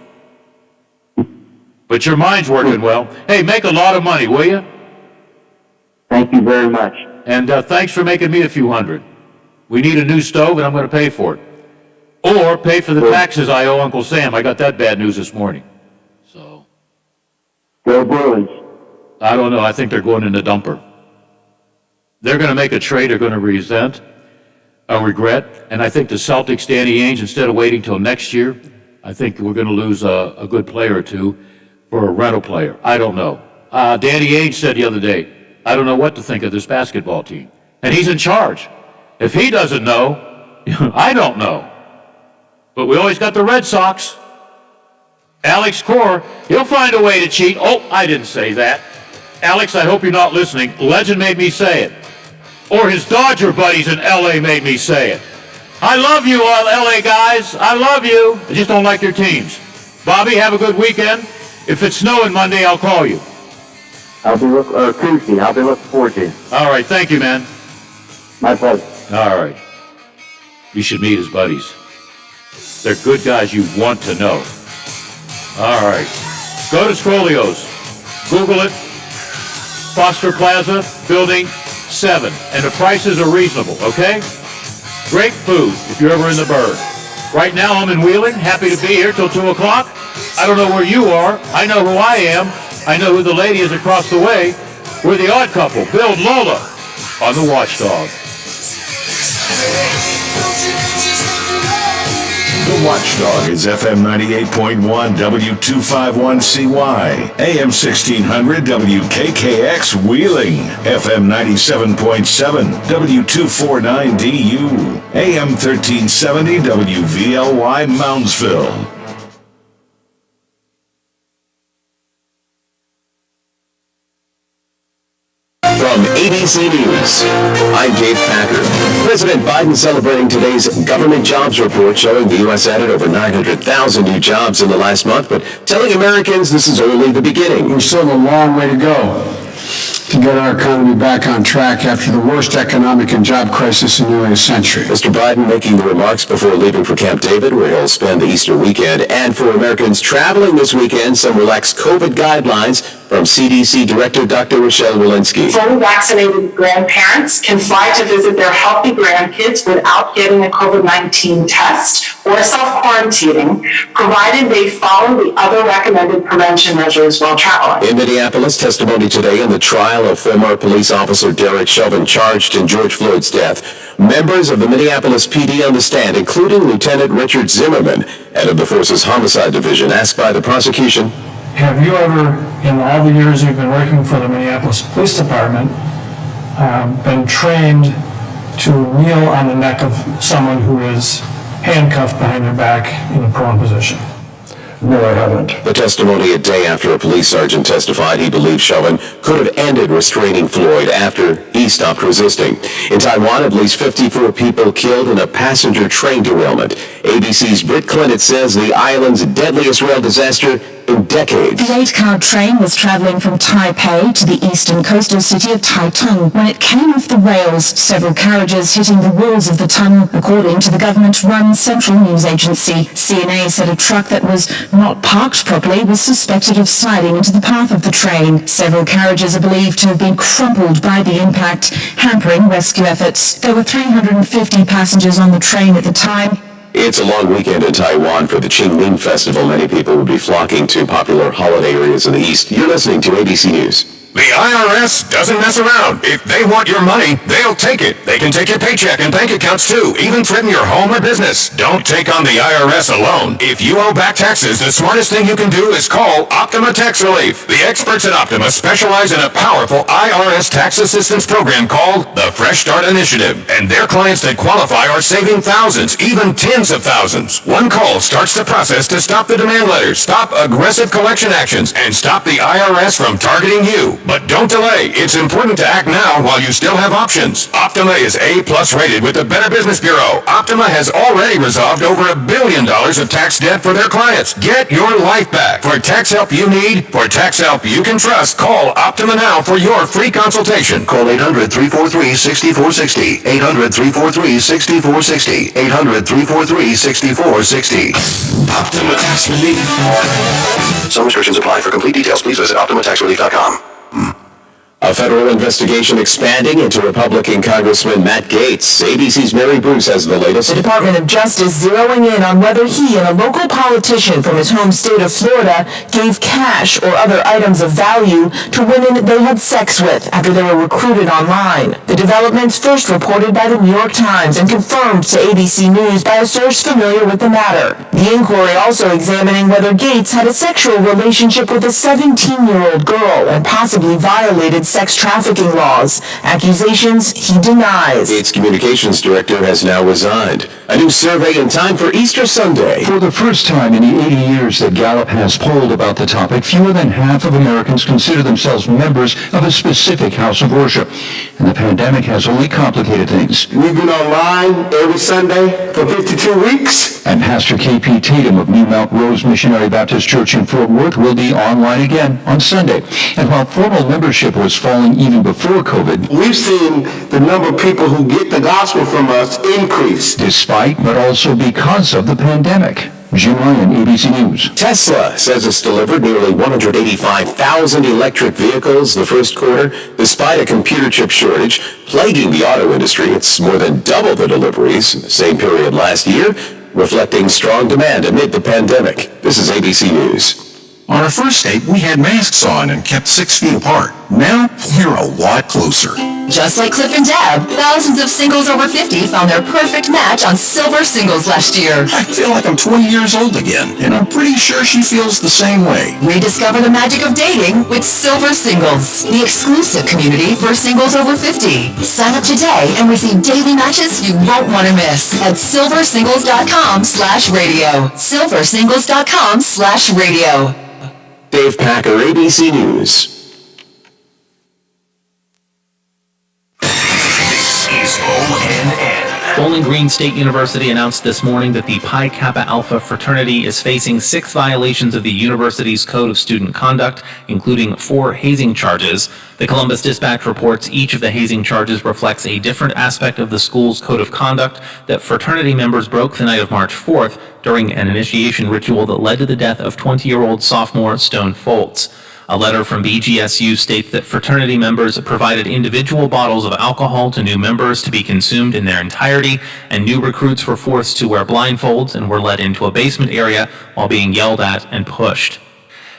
But your mind's working well. Hey, make a lot of money, will you? Thank you very much. And thanks for making me a few hundred. We need a new stove, and I'm going to pay for it. Or pay for the taxes I owe Uncle Sam. I got that bad news this morning. So. Go Bruins. I don't know. I think they're going in the dumper. They're going to make a trade they're going to resent, regret. And I think the Celtics, Danny Ainge, instead of waiting till next year, I think we're going to lose a good player or two for a rental player. I don't know. Danny Ainge said the other day, I don't know what to think of this basketball team. And he's in charge. If he doesn't know, I don't know. But we always got the Red Sox. Alex Cora, he'll find a way to cheat. Oh, I didn't say that. Alex, I hope you're not listening. Legend made me say it. Or his Dodger buddies in L.A. made me say it. I love you all, L.A. guys. I love you. I just don't like your teams. Bobby, have a good weekend. If it's snowing Monday, I'll call you. Tuesday. I'll be looking forward to it. All right, thank you, man. My pleasure. All right. You should meet his buddies. They're good guys you want to know. All right. Go to Scrolio's. Google it. Foster Plaza, Building 7. And the prices are reasonable, okay? Great food if you're ever in the Burg. Right now I'm in Wheeling. Happy to be here till 2 o'clock. I don't know where you are. I know who I am. I know who the lady is across the way. We're the odd couple. Bill and Lola on the Watchdog. The Watchdog is FM 98.1 W251CY, AM 1600 WKKX Wheeling, FM 97.7 W249DU, AM 1370 WVLY Moundsville. From ABC News, I'm Dave Packer. President Biden celebrating today's government jobs report showing the U.S. added over 900,000 new jobs in the last month, but telling Americans this is only the beginning. We're still a long way to go to get our economy back on track after the worst economic and job crisis in nearly a century. Mr. Biden making the remarks before leaving for Camp David, where he'll spend the Easter weekend. And for Americans traveling this weekend, some relaxed COVID guidelines from CDC Director Dr. Rochelle Walensky. Fully vaccinated grandparents can fly to visit their healthy grandkids without getting a COVID-19 test or self-quarantining, provided they follow the other recommended prevention measures while traveling. In Minneapolis, testimony today in the trial of former police officer Derek Chauvin charged in George Floyd's death. Members of the Minneapolis PD on the stand, including Lieutenant Richard Zimmerman, head of the force's homicide division, asked by the prosecution, have you ever, in all the years you've been working for the Minneapolis Police Department, been trained to kneel on the neck of someone who is handcuffed behind their back in a prone position? No, I haven't. The testimony a day after a police sergeant testified he believed Chauvin could have ended restraining Floyd after he stopped resisting. In Taiwan, at least 54 people killed in a passenger train derailment. ABC's Britt Clinton says the island's deadliest rail disaster in decades. The 8-car train was traveling from Taipei to the eastern coastal city of Taitung when it came off the rails, several carriages hitting the walls of the tunnel, according to the government-run central news agency. CNA said a truck that was not parked properly was suspected of sliding into the path of the train. Several carriages are believed to have been crumpled by the impact, hampering rescue efforts. There were 350 passengers on the train at the time. It's a long weekend in Taiwan for the Qingming Festival. Many people will be flocking to popular holiday areas in the east. You're listening to ABC News. The IRS doesn't mess around. If they want your money, they'll take it. They can take your paycheck and bank accounts too, even threaten your home or business. Don't take on the IRS alone. If you owe back taxes, the smartest thing you can do is call Optima Tax Relief. The experts at Optima specialize in a powerful IRS tax assistance program called the Fresh Start Initiative. And their clients that qualify are saving thousands, even tens of thousands. One call starts the process to stop the demand letters, stop aggressive collection actions, and stop the IRS from targeting you. But don't delay. It's important to act now while you still have options. Optima is A+ rated with the Better Business Bureau. Optima has already resolved over $1 billion of tax debt for their clients. Get your life back. For tax help you need, for tax help you can trust, call Optima now for your free consultation. Call 800-343-6460. 800-343-6460. 800-343-6460. Optima Tax Relief. Some restrictions apply. For complete details, please visit OptimaTaxRelief.com. A federal investigation expanding into Republican Congressman Matt Gaetz. ABC's Mary Bruce has the latest. The Department of Justice zeroing in on whether he and a local politician from his home state of Florida gave cash or other items of value to women they had sex with after they were recruited online. The developments first reported by the New York Times and confirmed to ABC News by a source familiar with the matter. The inquiry also examining whether Gaetz had a sexual relationship with a 17-year-old girl and possibly violated sex trafficking laws. Accusations he denies. Its communications director has now resigned. A new survey in time for Easter Sunday. For the first time in the 80 years that Gallup has polled about the topic, fewer than half of Americans consider themselves members of a specific house of worship. And the pandemic has only complicated things. We've been online every Sunday for 52 weeks. And Pastor K.P. Tatum of New Mount Rose Missionary Baptist Church in Fort Worth will be online again on Sunday. And while formal membership was falling even before COVID, we've seen the number of people who get the gospel from us increase. Despite, but also because of the pandemic. Jim Ryan, ABC News. Tesla says it's delivered nearly 185,000 electric vehicles the first quarter, despite a computer chip shortage plaguing the auto industry. It's more than double the deliveries in the same period last year, reflecting strong demand amid the pandemic. This is ABC News. On our first date, we had masks on and kept 6 feet apart. Now, we're a lot closer. Just like Cliff and Deb, thousands of singles over 50 found their perfect match on Silver Singles last year. I feel like I'm 20 years old again, and I'm pretty sure she feels the same way. Rediscover the magic of dating with Silver Singles, the exclusive community for singles over 50. Sign up today and receive daily matches you won't want to miss at silversingles.com/radio. silversingles.com/radio. Dave Packer, ABC News. Bowling Green State University announced this morning that the Pi Kappa Alpha fraternity is facing 6 violations of the university's Code of Student Conduct, including 4 hazing charges. The Columbus Dispatch reports each of the hazing charges reflects a different aspect of the school's Code of Conduct that fraternity members broke the night of March 4th during an initiation ritual that led to the death of 20-year-old sophomore Stone Foltz. A letter from BGSU states that fraternity members provided individual bottles of alcohol to new members to be consumed in their entirety, and new recruits were forced to wear blindfolds and were led into a basement area while being yelled at and pushed.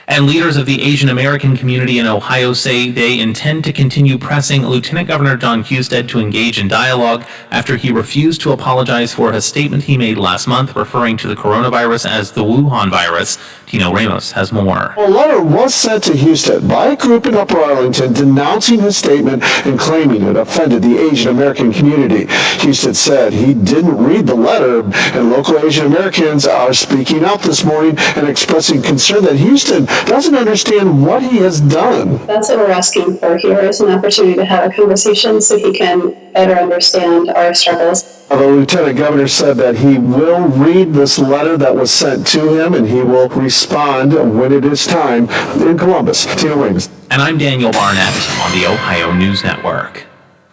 And leaders of the Asian American community in Ohio say they intend to continue pressing Lieutenant Governor John Husted to engage in dialogue after he refused to apologize for a statement he made last month referring to the coronavirus as the Wuhan virus. Tino Ramos has more. A letter was sent to Husted by a group in Upper Arlington denouncing his statement and claiming it offended the Asian American community. Husted said he didn't read the letter, and local Asian Americans are speaking out this morning and expressing concern that Husted doesn't understand what he has done. That's what we're asking for here, is an opportunity to have a conversation so he can better understand our struggles. The Lieutenant Governor said that he will read this letter that was sent to him and he will respond when it is time. In Columbus, Tino Ramos. And I'm Daniel Barnett on the Ohio News Network.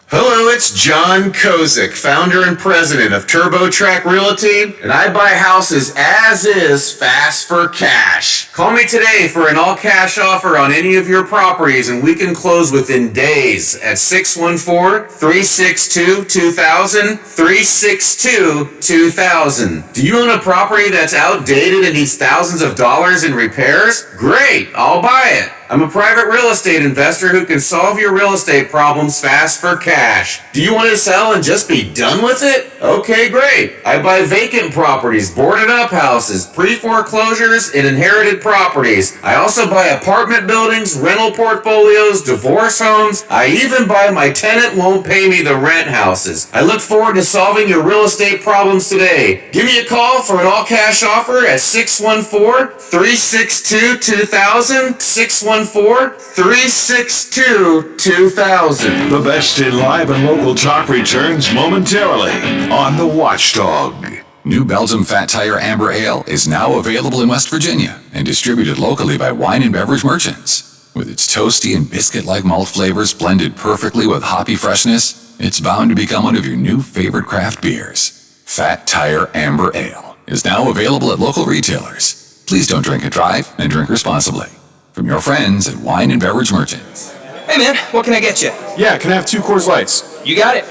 Hello, it's John Kozik, founder and president of TurboTrack Realty, and I buy houses as is, fast for cash. Call me today for an all-cash offer on any of your properties, and we can close within days at 614-362-2000, 362-2000. Do you own a property that's outdated and needs thousands of dollars in repairs? Great, I'll buy it. I'm a private real estate investor who can solve your real estate problems fast for cash. Do you want to sell and just be done with it? Okay, great. I buy vacant properties, boarded up houses, pre-foreclosures, and inherited properties. I also buy apartment buildings, rental portfolios, divorce homes. I even buy my tenant won't pay me the rent houses. I look forward to solving your real estate problems today. Give me a call for an all-cash offer at 614-362-2000, 614-362-2000. The best in live and local talk returns momentarily on The Watchdog. New Belgium Fat Tire Amber Ale is now available in West Virginia and distributed locally by wine and beverage merchants. With its toasty and biscuit-like malt flavors blended perfectly with hoppy freshness, it's bound to become one of your new favorite craft beers. Fat Tire Amber Ale is now available at local retailers. Please don't drink and drive and drink responsibly. From your friends at Wine and Beverage Merchants. Hey man, what can I get you? Yeah, can I have 2 Coors Lights? You got it.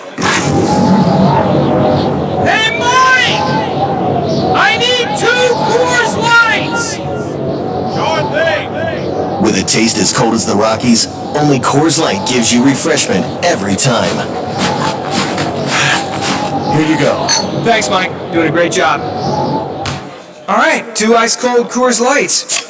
Hey Mike! I need 2 Coors Lights! Sure thing. With a taste as cold as the Rockies, only Coors Light gives you refreshment every time. Here you go. Thanks Mike, doing a great job. Alright, 2 ice cold Coors Lights.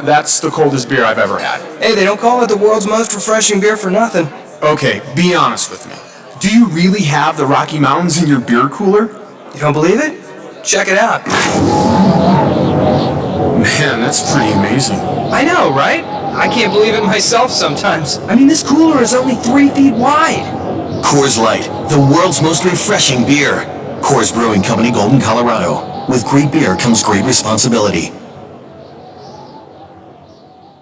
That's the coldest beer I've ever had. Hey, they don't call it the world's most refreshing beer for nothing. Okay, be honest with me. Do you really have the Rocky Mountains in your beer cooler? You don't believe it? Check it out. Man, that's pretty amazing. I know, right? I can't believe it myself sometimes. I mean, this cooler is only 3 feet wide. Coors Light, the world's most refreshing beer. Coors Brewing Company, Golden, Colorado. With great beer comes great responsibility.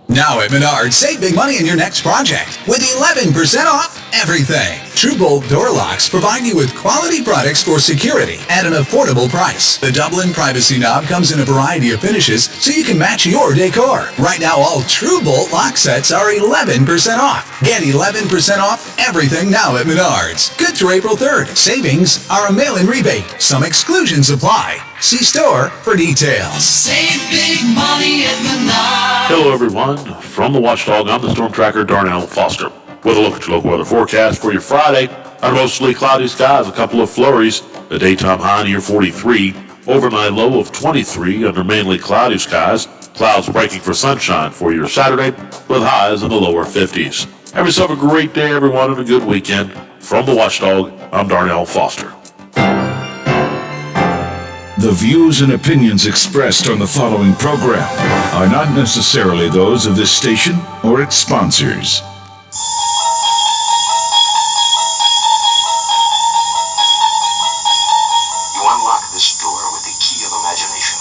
Now at Menards, save big money in your next project with 11% off everything. TrueBolt door locks provide you with quality products for security at an affordable price. The Dublin privacy knob comes in a variety of finishes so you can match your decor. Right now, all TrueBolt lock sets are 11% off. Get 11% off everything now at Menards. Good through April 3rd. Savings are a mail-in rebate. Some exclusions apply. See store for details. Save big money at Menards. Hello everyone, from the Watchdog, I'm the Storm Tracker Darnell Foster. With a look at your local weather forecast for your Friday. Under mostly cloudy skies, a couple of flurries, a daytime high near 43, overnight low of 23 under mainly cloudy skies, clouds breaking for sunshine for your Saturday with highs in the lower 50s. Have yourself a great day everyone and a good weekend. From the Watchdog, I'm Darnell Foster. The views and opinions expressed on the following program are not necessarily those of this station or its sponsors. You unlock this door with the key of imagination.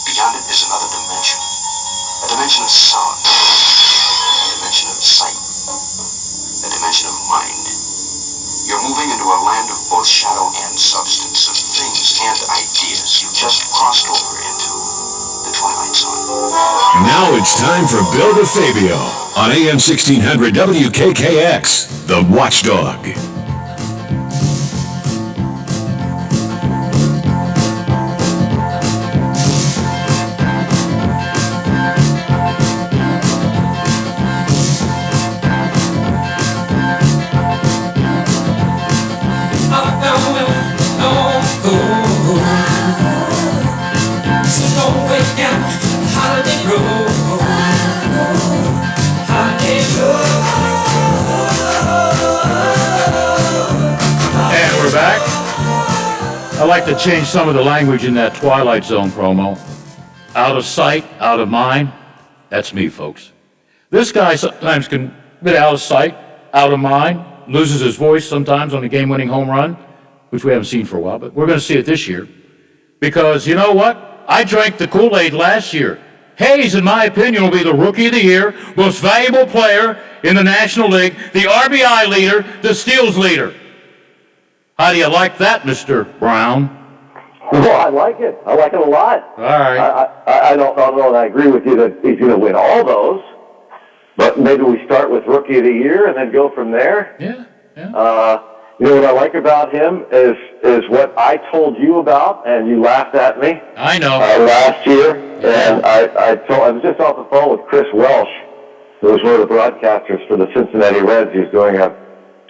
Beyond it is another dimension. A dimension of sound. A dimension of sight. A dimension of mind. You're moving into a land of both shadow and substance, of things and ideas. You just crossed over into the Twilight Zone. Now it's time for Bill DeFabio on AM 1600 WKKX, The Watchdog. I like to change some of the language in that Twilight Zone promo. Out of sight, out of mind. That's me, folks. This guy sometimes can be out of sight, out of mind, loses his voice sometimes on a game-winning home run, which we haven't seen for a while, but we're going to see it this year. Because you know what? I drank the Kool-Aid last year. Hayes, in my opinion, will be the Rookie of the Year, most valuable player in the National League, the RBI leader, the steals leader. How do you like that, Mr. Brown? Well, I like it. I like it a lot. All right. I don't know that I agree with you that he's going to win all those, but maybe we start with Rookie of the Year and then go from there. Yeah. You know what I like about him is what I told you about, and you laughed at me. I know. Last year, and I was just off the phone with Chris Welsh, who was one of the broadcasters for the Cincinnati Reds. He was doing a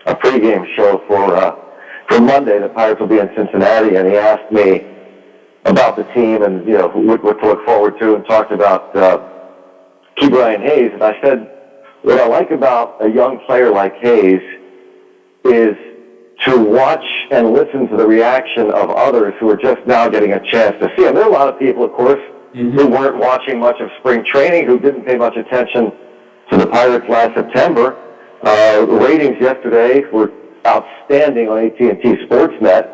pregame show for Monday. The Pirates will be in Cincinnati, and he asked me about the team and what to look forward to, and talked about Ke'Bryan Hayes. And I said, what I like about a young player like Hayes is to watch and listen to the reaction of others who are just now getting a chance to see him. There are a lot of people, of course, who weren't watching much of spring training, who didn't pay much attention to the Pirates last September. Ratings yesterday were outstanding on AT&T Sportsnet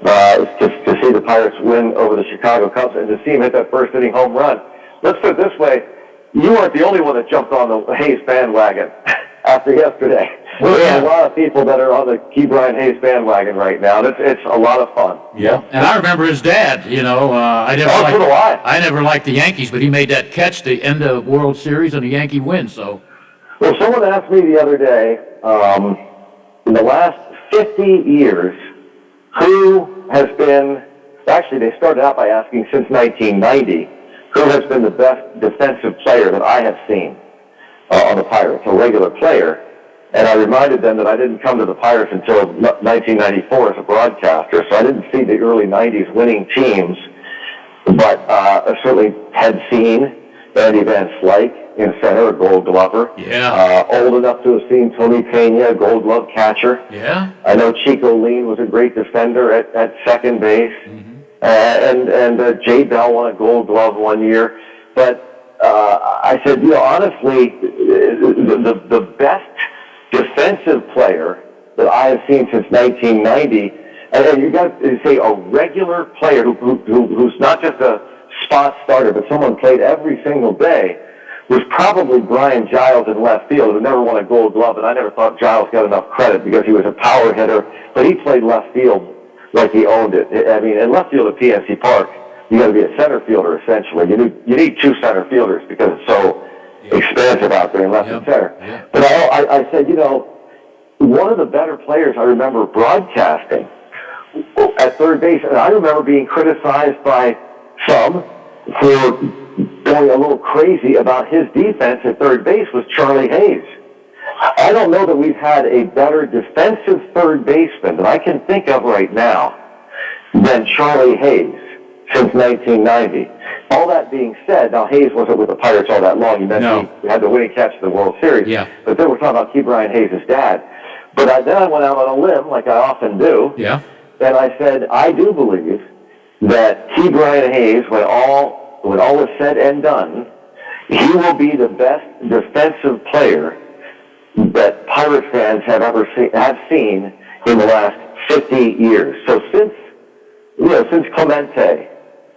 to see the Pirates win over the Chicago Cubs and to see him hit that first inning home run. Let's put it this way. You weren't the only one that jumped on the Hayes bandwagon after yesterday. There are a lot of people that are on the Ke'Bryan Hayes bandwagon right now. It's a lot of fun. Yeah, and I remember his dad. I never liked the Yankees, but he made that catch to end the World Series and a Yankee win. So, well, someone asked me the other day, in the last 50 years, who has been? Actually, they started out by asking since 1990, who has been the best defensive player that I have seen on the Pirates, a regular player. And I reminded them that I didn't come to the Pirates until 1994 as a broadcaster, so I didn't see the early 90s winning teams, but I certainly had seen Andy Van Slyke in center, a Gold Glover. Yeah. Old enough to have seen Tony Pena, a Gold Glove catcher. Yeah. I know Chico Lean was a great defender at second base, and Jay Bell won a Gold Glove one year. But I said, honestly, the best defensive player that I have seen since 1990, and you got to say a regular player who's not just a spot starter, but someone played every single day, was probably Brian Giles in left field, who never won a Gold Glove, and I never thought Giles got enough credit because he was a power hitter, but he played left field like he owned it. I mean, in left field at PNC Park, you got to be a center fielder essentially. You need two center fielders because it's so expansive out there in left and center. But I said, one of the better players I remember broadcasting at third base, and I remember being criticized by some for going a little crazy about his defense at third base, was Charlie Hayes. I don't know that we've had a better defensive third baseman that I can think of right now than Charlie Hayes since 1990. All that being said, now Hayes wasn't with the Pirates all that long. You mentioned he had the winning catch in the World Series. Yeah. But then we're talking about Ke'Bryan Hayes' dad. But then I went out on a limb, like I often do. Yeah. And I said, I do believe that Ke'Bryan Hayes, when all is said and done, he will be the best defensive player that Pirate fans have seen in the last 50 years. So since Clemente,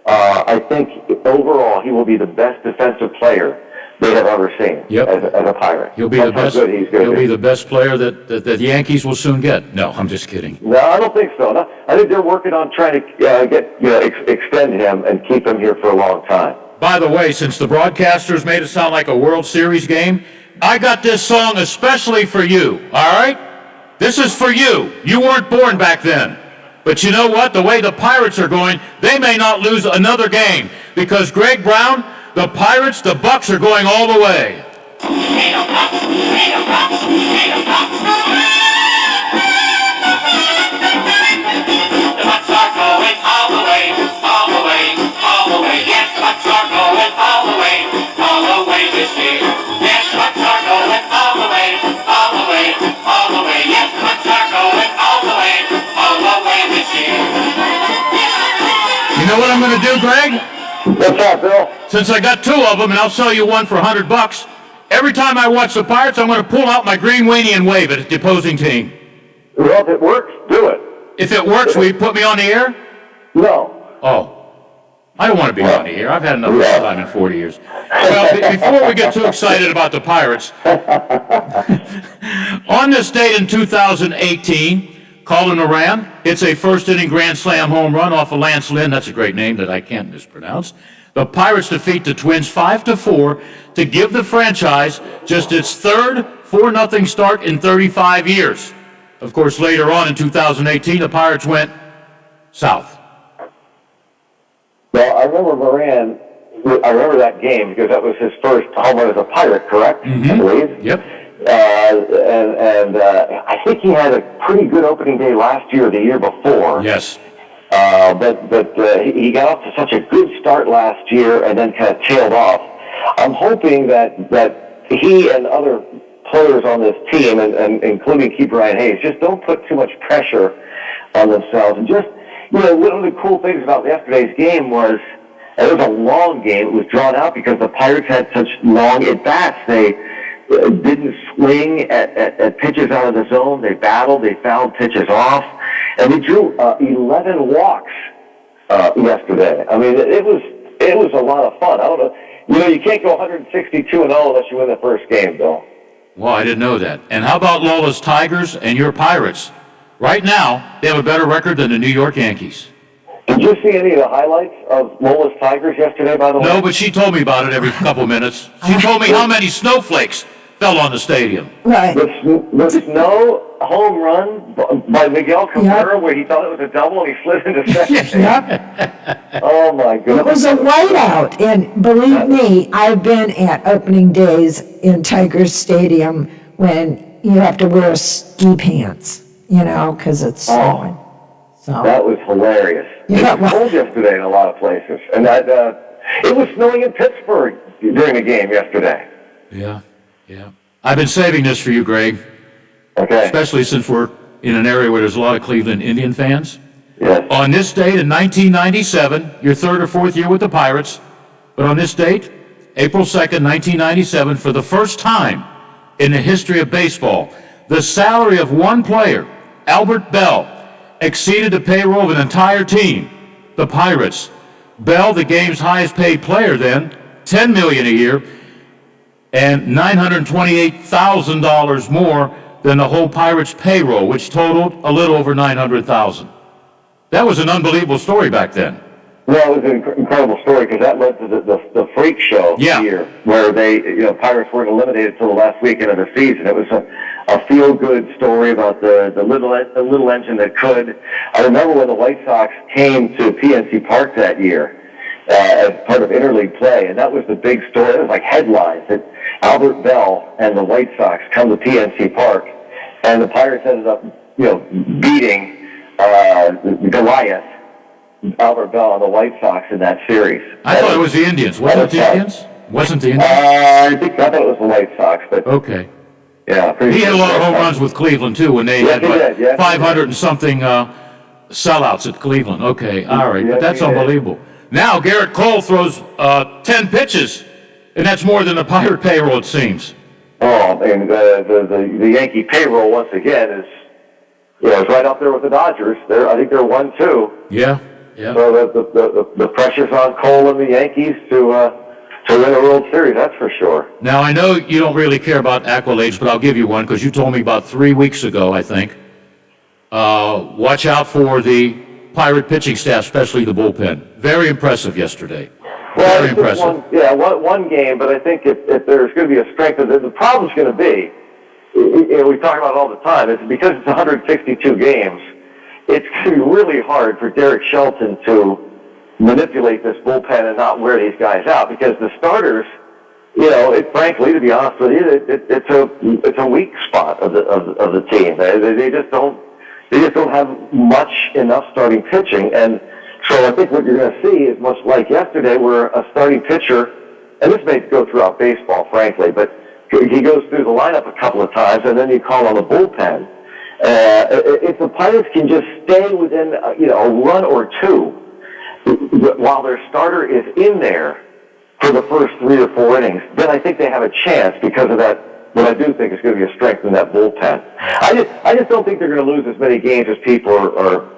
I think overall he will be the best defensive player they have ever seen as a Pirate. He'll be the best. He'll be the best player that the Yankees will soon get. No, I'm just kidding. No, I don't think so. No, I think they're working on trying to extend him and keep him here for a long time. By the way, since the broadcasters made it sound like a World Series game, I got this song especially for you. All right, this is for you. You weren't born back then. But you know what? The way the Pirates are going, they may not lose another game because Greg Brown, the Pirates, the Bucks are going all the way. Yes, know what I'm going to do, Greg? What's up, Bill? Since I got two of them, and I'll sell you one for $100, every time I watch the Pirates, I'm going to pull out my green weenie and wave it at the opposing team. Well, if it works, do it. If it works, will you put me on the air? No. Oh. I don't want to be on the air. I've had enough time in 40 years. Well, before we get too excited about the Pirates, on this date in 2018, Colin Moran hits a first-inning grand slam home run off of Lance Lynn. That's a great name that I can't mispronounce. The Pirates defeat the Twins 5-4 to give the franchise just its third 4-0 start in 35 years. Of course, later on in 2018, the Pirates went south. Well, I remember Moran. I remember that game because that was his first home run as a Pirate, correct? Mm-hmm. I believe. Yep. And I think he had a pretty good opening day last year or the year before. Yes. But he got off to such a good start last year and then kind of tailed off. I'm hoping that he and other players on this team, and including keeper Ryan Hayes, just don't put too much pressure on themselves. And just, one of the cool things about yesterday's game was, and it was a long game, it was drawn out because the Pirates had such long at-bats. They didn't swing at pitches out of the zone. They battled. They fouled pitches off. And they drew 11 walks yesterday. I mean, it was a lot of fun. I don't know. You can't go 162-0 unless you win the first game, Bill. Well, I didn't know that. And how about Lola's Tigers and your Pirates? Right now, they have a better record than the New York Yankees. Did you see any of the highlights of Lola's Tigers yesterday, by the way? No, but she told me about it every couple minutes. She told me how many snowflakes fell on the stadium. Right. The snow home run by Miguel Cabrera, where he thought it was a double and he slid into second. Yep. Oh, my goodness. It was a whiteout, and believe me, I've been at opening days in Tigers Stadium when you have to wear ski pants, because it's snowing. So. That was hilarious. Yeah, it was cold yesterday in a lot of places. And it was snowing in Pittsburgh during the game yesterday. Yeah. I've been saving this for you, Greg. Okay. Especially since we're in an area where there's a lot of Cleveland Indian fans. Yes. On this date in 1997, your third or fourth year with the Pirates, but on this date, April 2nd, 1997, for the first time in the history of baseball, the salary of one player, Albert Bell, exceeded the payroll of an entire team, the Pirates. Bell, the game's highest paid player then, $10 million a year, and $928,000 more than the whole Pirates payroll, which totaled a little over $900,000. That was an unbelievable story back then. Well, it was an incredible story because that led to the freak show year where Pirates weren't eliminated until the last weekend of the season. It was a feel-good story about the little engine that could. I remember when the White Sox came to PNC Park that year as part of interleague play, and that was the big story. It was like headlines that Albert Bell and the White Sox come to PNC Park, and the Pirates ended up, beating Goliath, Albert Bell, and the White Sox in that series. I thought it was the Indians. Wasn't it the Indians? Wasn't the Indians? I thought it was the White Sox, but okay. Yeah, he had a lot of home runs with Cleveland too when they had 500 and something sellouts at Cleveland. Okay, all right, but that's unbelievable. Now Garrett Cole throws 10 pitches, and that's more than the Pirate payroll, it seems. Oh, and the Yankee payroll once again is, it's right up there with the Dodgers. I think they're 1-2. Yeah. So the pressure's on Cole and the Yankees to win a World Series, that's for sure. Now, I know you don't really care about accolades, but I'll give you one because you told me about 3 weeks ago, I think. Watch out for the Pirate pitching staff, especially the bullpen. Very impressive yesterday. Very impressive. One game, but I think if there's going to be a strength, the problem's going to be, we talk about it all the time, it's because it's 162 games, it's going to be really hard for Derek Shelton to manipulate this bullpen and not wear these guys out, because the starters, frankly, to be honest with you, it's a weak spot of the team. They just don't have enough starting pitching, and so I think what you're going to see is much like yesterday, where a starting pitcher, and this may go throughout baseball, frankly, but he goes through the lineup a couple of times, and then you call on the bullpen. If the Pirates can just stay within a run or two, while their starter is in there for the first 3 or 4 innings, then I think they have a chance because of that. What I do think is going to be a strength in that bullpen. I just don't think they're going to lose as many games as people are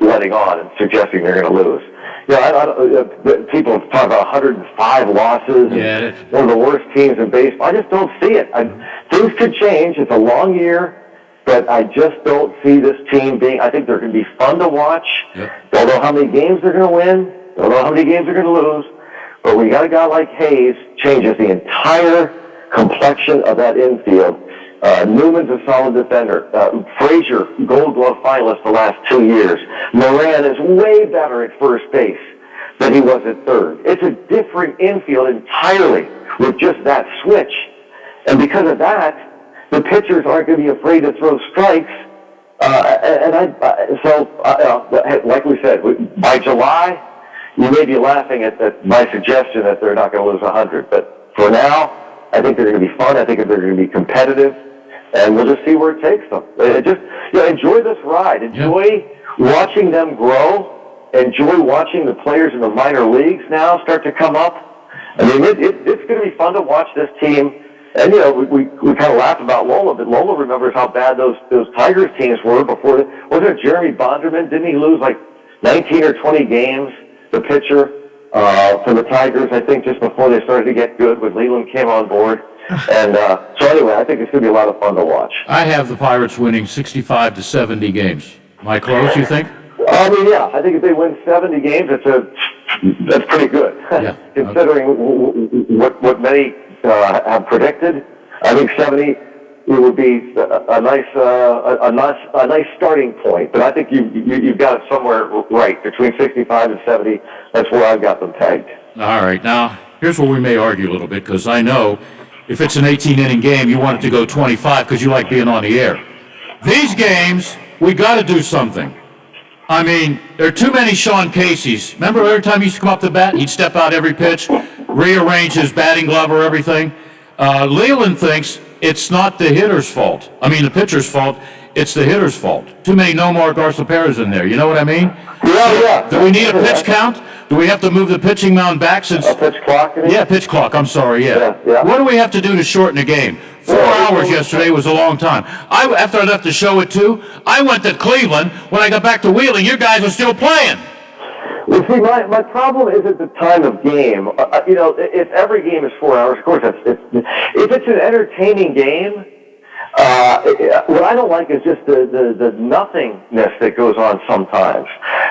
letting on and suggesting they're going to lose. You know, people talk about 105 losses, and one of the worst teams in baseball. I just don't see it. Things could change. It's a long year, but I just don't see this team being. I think they're going to be fun to watch. Don't know how many games they're going to win. Don't know how many games they're going to lose. But we got a guy like Hayes, changes the entire complexion of that infield. Newman's a solid defender. Frazier, Gold Glove finalist the last 2 years. Moran is way better at first base than he was at third. It's a different infield entirely with just that switch. And because of that, the pitchers aren't going to be afraid to throw strikes. Like we said, by July, you may be laughing at my suggestion that they're not going to lose 100. But for now, I think they're going to be fun. I think they're going to be competitive, and we'll just see where it takes them. Enjoy this ride. Enjoy watching them grow. Enjoy watching the players in the minor leagues now start to come up. I mean, it's going to be fun to watch this team. And, we kind of laugh about Lola, but Lola remembers how bad those Tigers teams were before. Wasn't it Jeremy Bonderman? Didn't he lose like 19 or 20 games, the pitcher? For the Tigers, I think just before they started to get good when Leland came on board. And so anyway, I think it's going to be a lot of fun to watch. I have the Pirates winning 65 to 70 games. Am I close, you think? I mean, yeah, I think if they win 70 games, that's pretty good. Yeah. Considering what many have predicted. I think 70 would be a nice starting point. But I think you've got it somewhere right between 65 and 70. That's where I've got them pegged. All right. Now, here's where we may argue a little bit, because I know if it's an 18-inning game, you want it to go 25 because you like being on the air. These games, we got to do something. I mean, there are too many Sean Casey's. Remember every time he used to come up to bat, he'd step out every pitch, rearrange his batting glove or everything? Leland thinks it's not the hitter's fault. I mean, the pitcher's fault. It's the hitter's fault. Too many Nomar Garciaparras in there. You know what I mean? Yeah. Do we need a pitch count? Do we have to move the pitching mound back since... A pitch clock? Yeah, pitch clock. I'm sorry, yeah. What do we have to do to shorten the game? 4 hours yesterday was a long time. After I left the show at 2, I went to Cleveland. When I got back to Wheeling, you guys were still playing. Well, see, my problem isn't the time of game. If every game is 4 hours, of course, if it's an entertaining game, what I don't like is just the nothingness that goes on sometimes.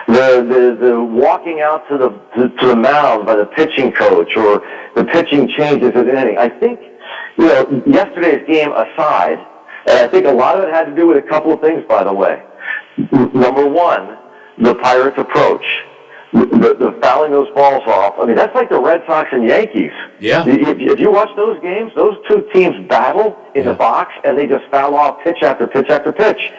The walking out to the mound by the pitching coach, or the pitching changes at the inning. I think, yesterday's game aside, and I think a lot of it had to do with a couple of things, by the way. Number one, the Pirates' approach. The fouling those balls off. I mean, that's like the Red Sox and Yankees. Yeah. If you watch those games, those two teams battle in the box, and they just foul off pitch after pitch after pitch.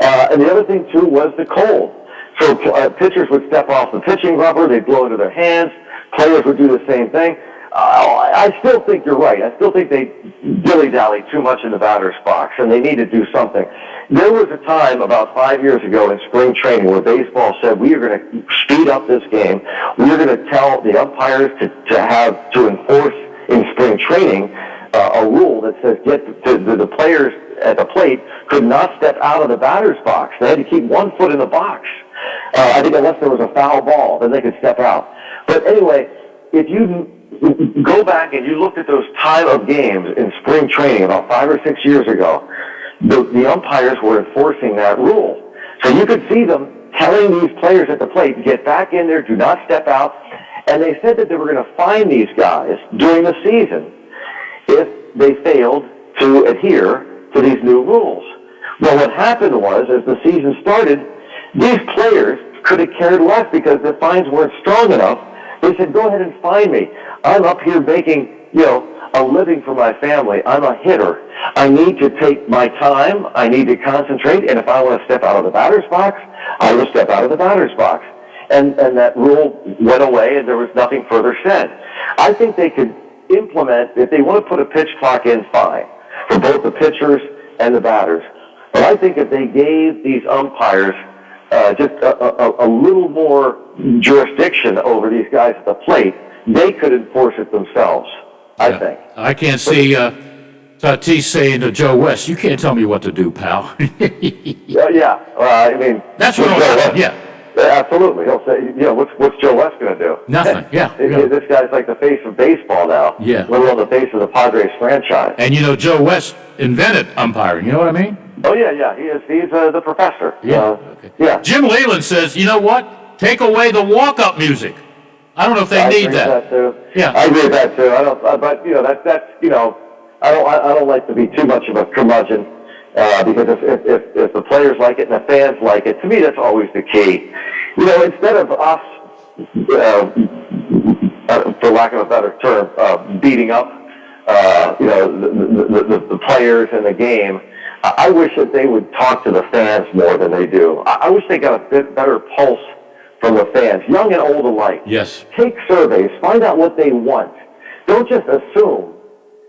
And the other thing, too, was the cold. So pitchers would step off the pitching rubber, they'd blow into their hands. Players would do the same thing. I still think you're right. I still think they dilly-dally too much in the batter's box, and they need to do something. There was a time about 5 years ago in spring training where baseball said, we are going to speed up this game. We are going to tell the umpires to enforce in spring training a rule that says the players at the plate could not step out of the batter's box. They had to keep 1 foot in the box. I think unless there was a foul ball, then they could step out. But anyway, if you go back and you looked at those time of games in spring training about 5 or 6 years ago, the umpires were enforcing that rule. So you could see them telling these players at the plate, get back in there, do not step out. And they said that they were going to fine these guys during the season if they failed to adhere to these new rules. Well, what happened was, as the season started, these players could have cared less because the fines weren't strong enough. They said, go ahead and fine me. I'm up here making, a living for my family. I'm a hitter. I need to take my time. I need to concentrate. And if I want to step out of the batter's box, I will step out of the batter's box. And that rule went away, and there was nothing further said. I think they could implement, if they want to put a pitch clock in, fine, for both the pitchers and the batters. But I think if they gave these umpires just a little more jurisdiction over these guys at the plate, they could enforce it themselves, I think. I can't see Tatis saying to Joe West, "You can't tell me what to do, pal." I mean, that's what Joe West, yeah. Absolutely. He'll say, what's Joe West going to do? Nothing, yeah. This guy's like the face of baseball now. Yeah. Let alone the face of the Padres franchise. And Joe West invented umpiring, you know what I mean? Oh, yeah. He's the professor. Yeah. Yeah. Jim Leland says, you know what? Take away the walk-up music. I don't know if they need that. I agree with that, too. Yeah. I agree with that, too. I don't, but, I don't like to be too much of a curmudgeon. Because if the players like it and the fans like it, to me that's always the key. Instead of us, for lack of a better term, beating up, the players in the game, I wish that they would talk to the fans more than they do. I wish they got a bit better pulse from the fans, young and old alike. Yes. Take surveys, find out what they want. Don't just assume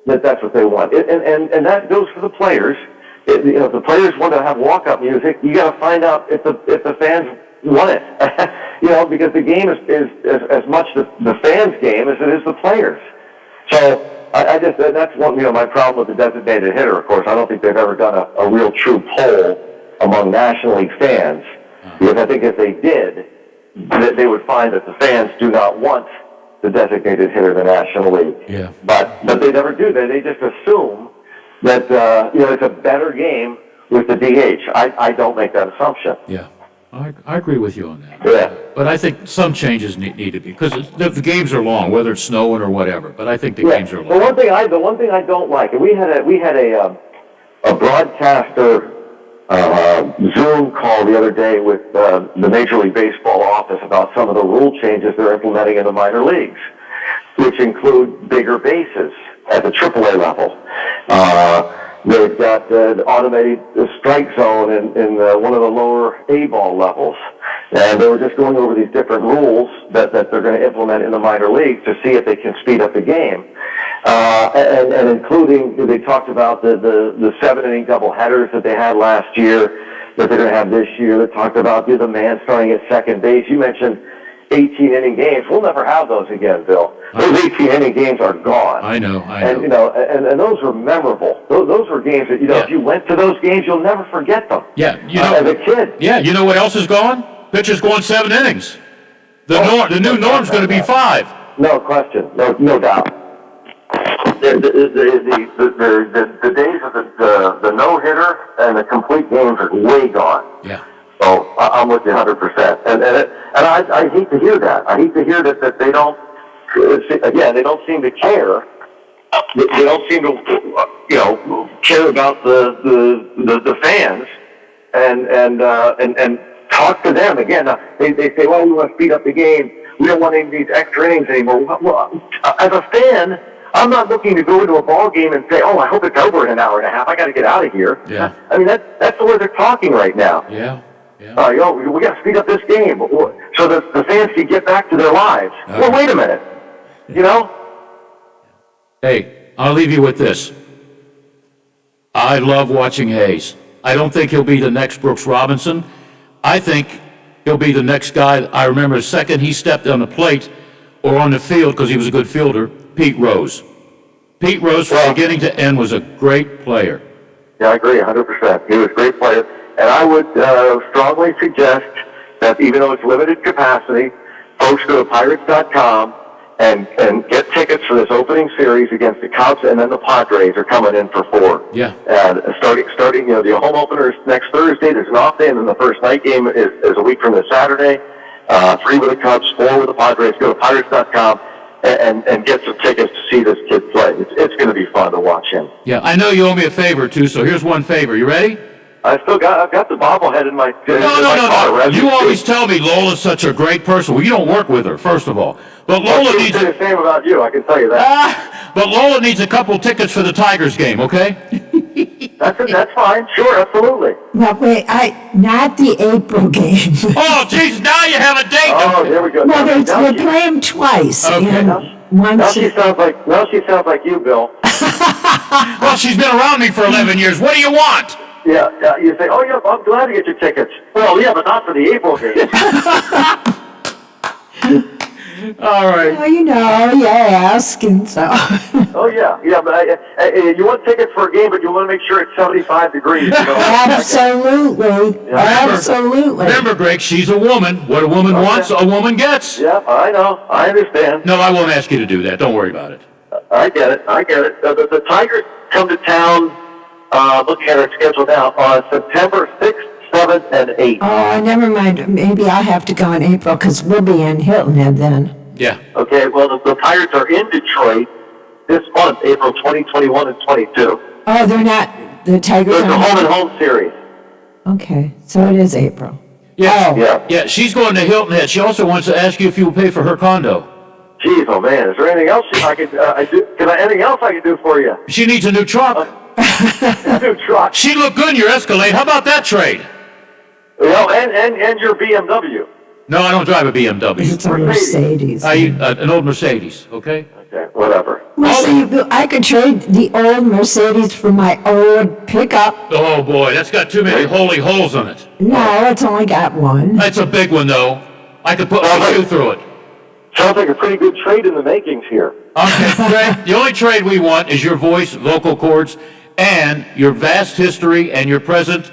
that that's what they want. And that goes for the players. If the players want to have walk-up music, you got to find out if the fans want it. Because the game is as much the fans' game as it is the players. So that's one my problem with the designated hitter. Of course, I don't think they've ever done a real true poll among National League fans. Because I think if they did, they would find that the fans do not want the designated hitter in the National League. Yeah. But they never do. They just assume that it's a better game with the DH. I don't make that assumption. Yeah, I agree with you on that. Yeah. But I think some changes need to be, because the games are long, whether it's snowing or whatever. But I think the games are long. The one thing I don't like, and we had a broadcaster Zoom call the other day with the Major League Baseball office about some of the rule changes they're implementing in the minor leagues, which include bigger bases at the AAA level. They've got the automated strike zone in one of the lower A-ball levels. And they were just going over these different rules that they're going to implement in the minor leagues to see if they can speed up the game. And including, they talked about the 7-inning doubleheaders that they had last year, that they're going to have this year. They talked about the man starting at second base. You mentioned 18-inning games. We'll never have those again, Bill. Those 18-inning games are gone. I know. And and those were memorable. Those were games that if you went to those games, you'll never forget them. Yeah, as a kid. Yeah, you know what else is gone? Pitchers going 7 innings. The new norm's going to be 5. No question. No doubt. The days of the no-hitter and the complete games are way gone. Yeah. So I'm with you 100%. And I hate to hear that. I hate to hear that they don't. Again, they don't seem to care. They don't seem to care about the fans and talk to them. Again, they say, well, we want to speed up the game. We don't want any of these extra innings anymore. Well, as a fan, I'm not looking to go into a ball game and say, oh, I hope it's over in an hour and a half. I got to get out of here. Yeah. I mean, that's the way they're talking right now. Yeah. We got to speed up this game so that the fans can get back to their lives. Well, wait a minute. Hey, I'll leave you with this. I love watching Hayes. I don't think he'll be the next Brooks Robinson. I think he'll be the next guy. I remember the second he stepped on the plate or on the field, because he was a good fielder, Pete Rose. Pete Rose, from beginning to end, was a great player. Yeah, I agree 100%. He was a great player. And I would strongly suggest that even though it's limited capacity, folks go to Pirates.com and get tickets for this opening series against the Cubs, and then the Padres are coming in for 4. Yeah. And starting, the home opener is next Thursday. There's an off day, and then the first night game is a week from this Saturday. 3 with the Cubs, 4 with the Padres. Go to Pirates.com and get some tickets to see this kid play. It's going to be fun to watch him. Yeah, I know you owe me a favor, too, so here's one favor. You ready? I've got the bobblehead in my car. No. You always tell me Lola's such a great person. Well, you don't work with her, first of all. But Lola needs the same about you, I can tell you that. But Lola needs a couple tickets for the Tigers game, okay? That's fine. Sure, absolutely. Well, wait, not the April game. Oh, geez, now you have a date. Oh, there we go. Well, they play them twice. Okay. Now she sounds like you, Bill. Well, she's been around me for 11 years. What do you want? Yeah, you say, oh, yeah, I'm glad to get your tickets. Well, yeah, but not for the April game. All right. Well, you ask, and so. Oh, yeah, but you want tickets for a game, but you want to make sure it's 75 degrees. Absolutely. Absolutely. Remember, Greg, she's a woman. What a woman wants, a woman gets. Yeah, I know. I understand. No, I won't ask you to do that. Don't worry about it. I get it. The Tigers come to town, looking at our schedule now, on September 6th, 7th, and 8th. Oh, never mind. Maybe I'll have to go in April because we'll be in Hilton Head then. Yeah. Okay, well, the Tigers are in Detroit this month, April 20, 21, and 22. Oh, they're not. The Tigers It's are a home-and-home series. Okay, so it is April. Yeah. Oh. Yeah, she's going to Hilton Head. She also wants to ask you if you will pay for her condo. Jeez, oh man, is there anything else I can do? Anything else I can do for you? She needs a new truck. A new truck. She looked good in your Escalade. How about that trade? Well, and your BMW. No, I don't drive a BMW. It's a Mercedes. An old Mercedes, okay? Okay, whatever. Well, see, I could trade the old Mercedes for my old pickup. Oh boy, that's got too many holy holes in it. No, it's only got one. That's a big one though. I could put my shoe through it. Sounds like a pretty good trade in the makings here. Okay, Greg, the only trade we want is your voice, vocal cords, and your vast history and your present,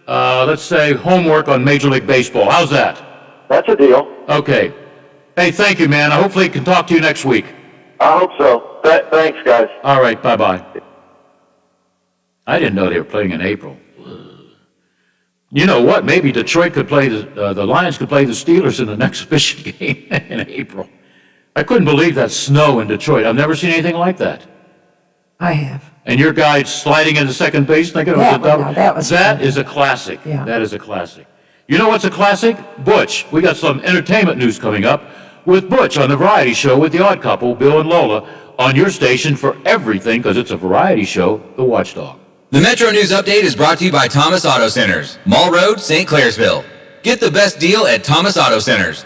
let's say, homework on Major League Baseball. How's that? That's a deal. Okay. Hey, thank you, man. I hopefully can talk to you next week. I hope so. Thanks, guys. All right, bye-bye. I didn't know they were playing in April. You know what? Maybe Detroit could play, the Lions could play the Steelers in an exhibition game in April. I couldn't believe that snow in Detroit. I've never seen anything like that. I have. And your guy sliding into second base thinking it was a double. That is a classic. Yeah. That is a classic. You know what's a classic? Butch. We got some entertainment news coming up with Butch on the variety show with the odd couple, Bill and Lola, on your station for everything, because it's a variety show, The Watchdog. The Metro News Update is brought to you by Thomas Auto Centers, Mall Road, St. Clairsville. Get the best deal at Thomas Auto Centers.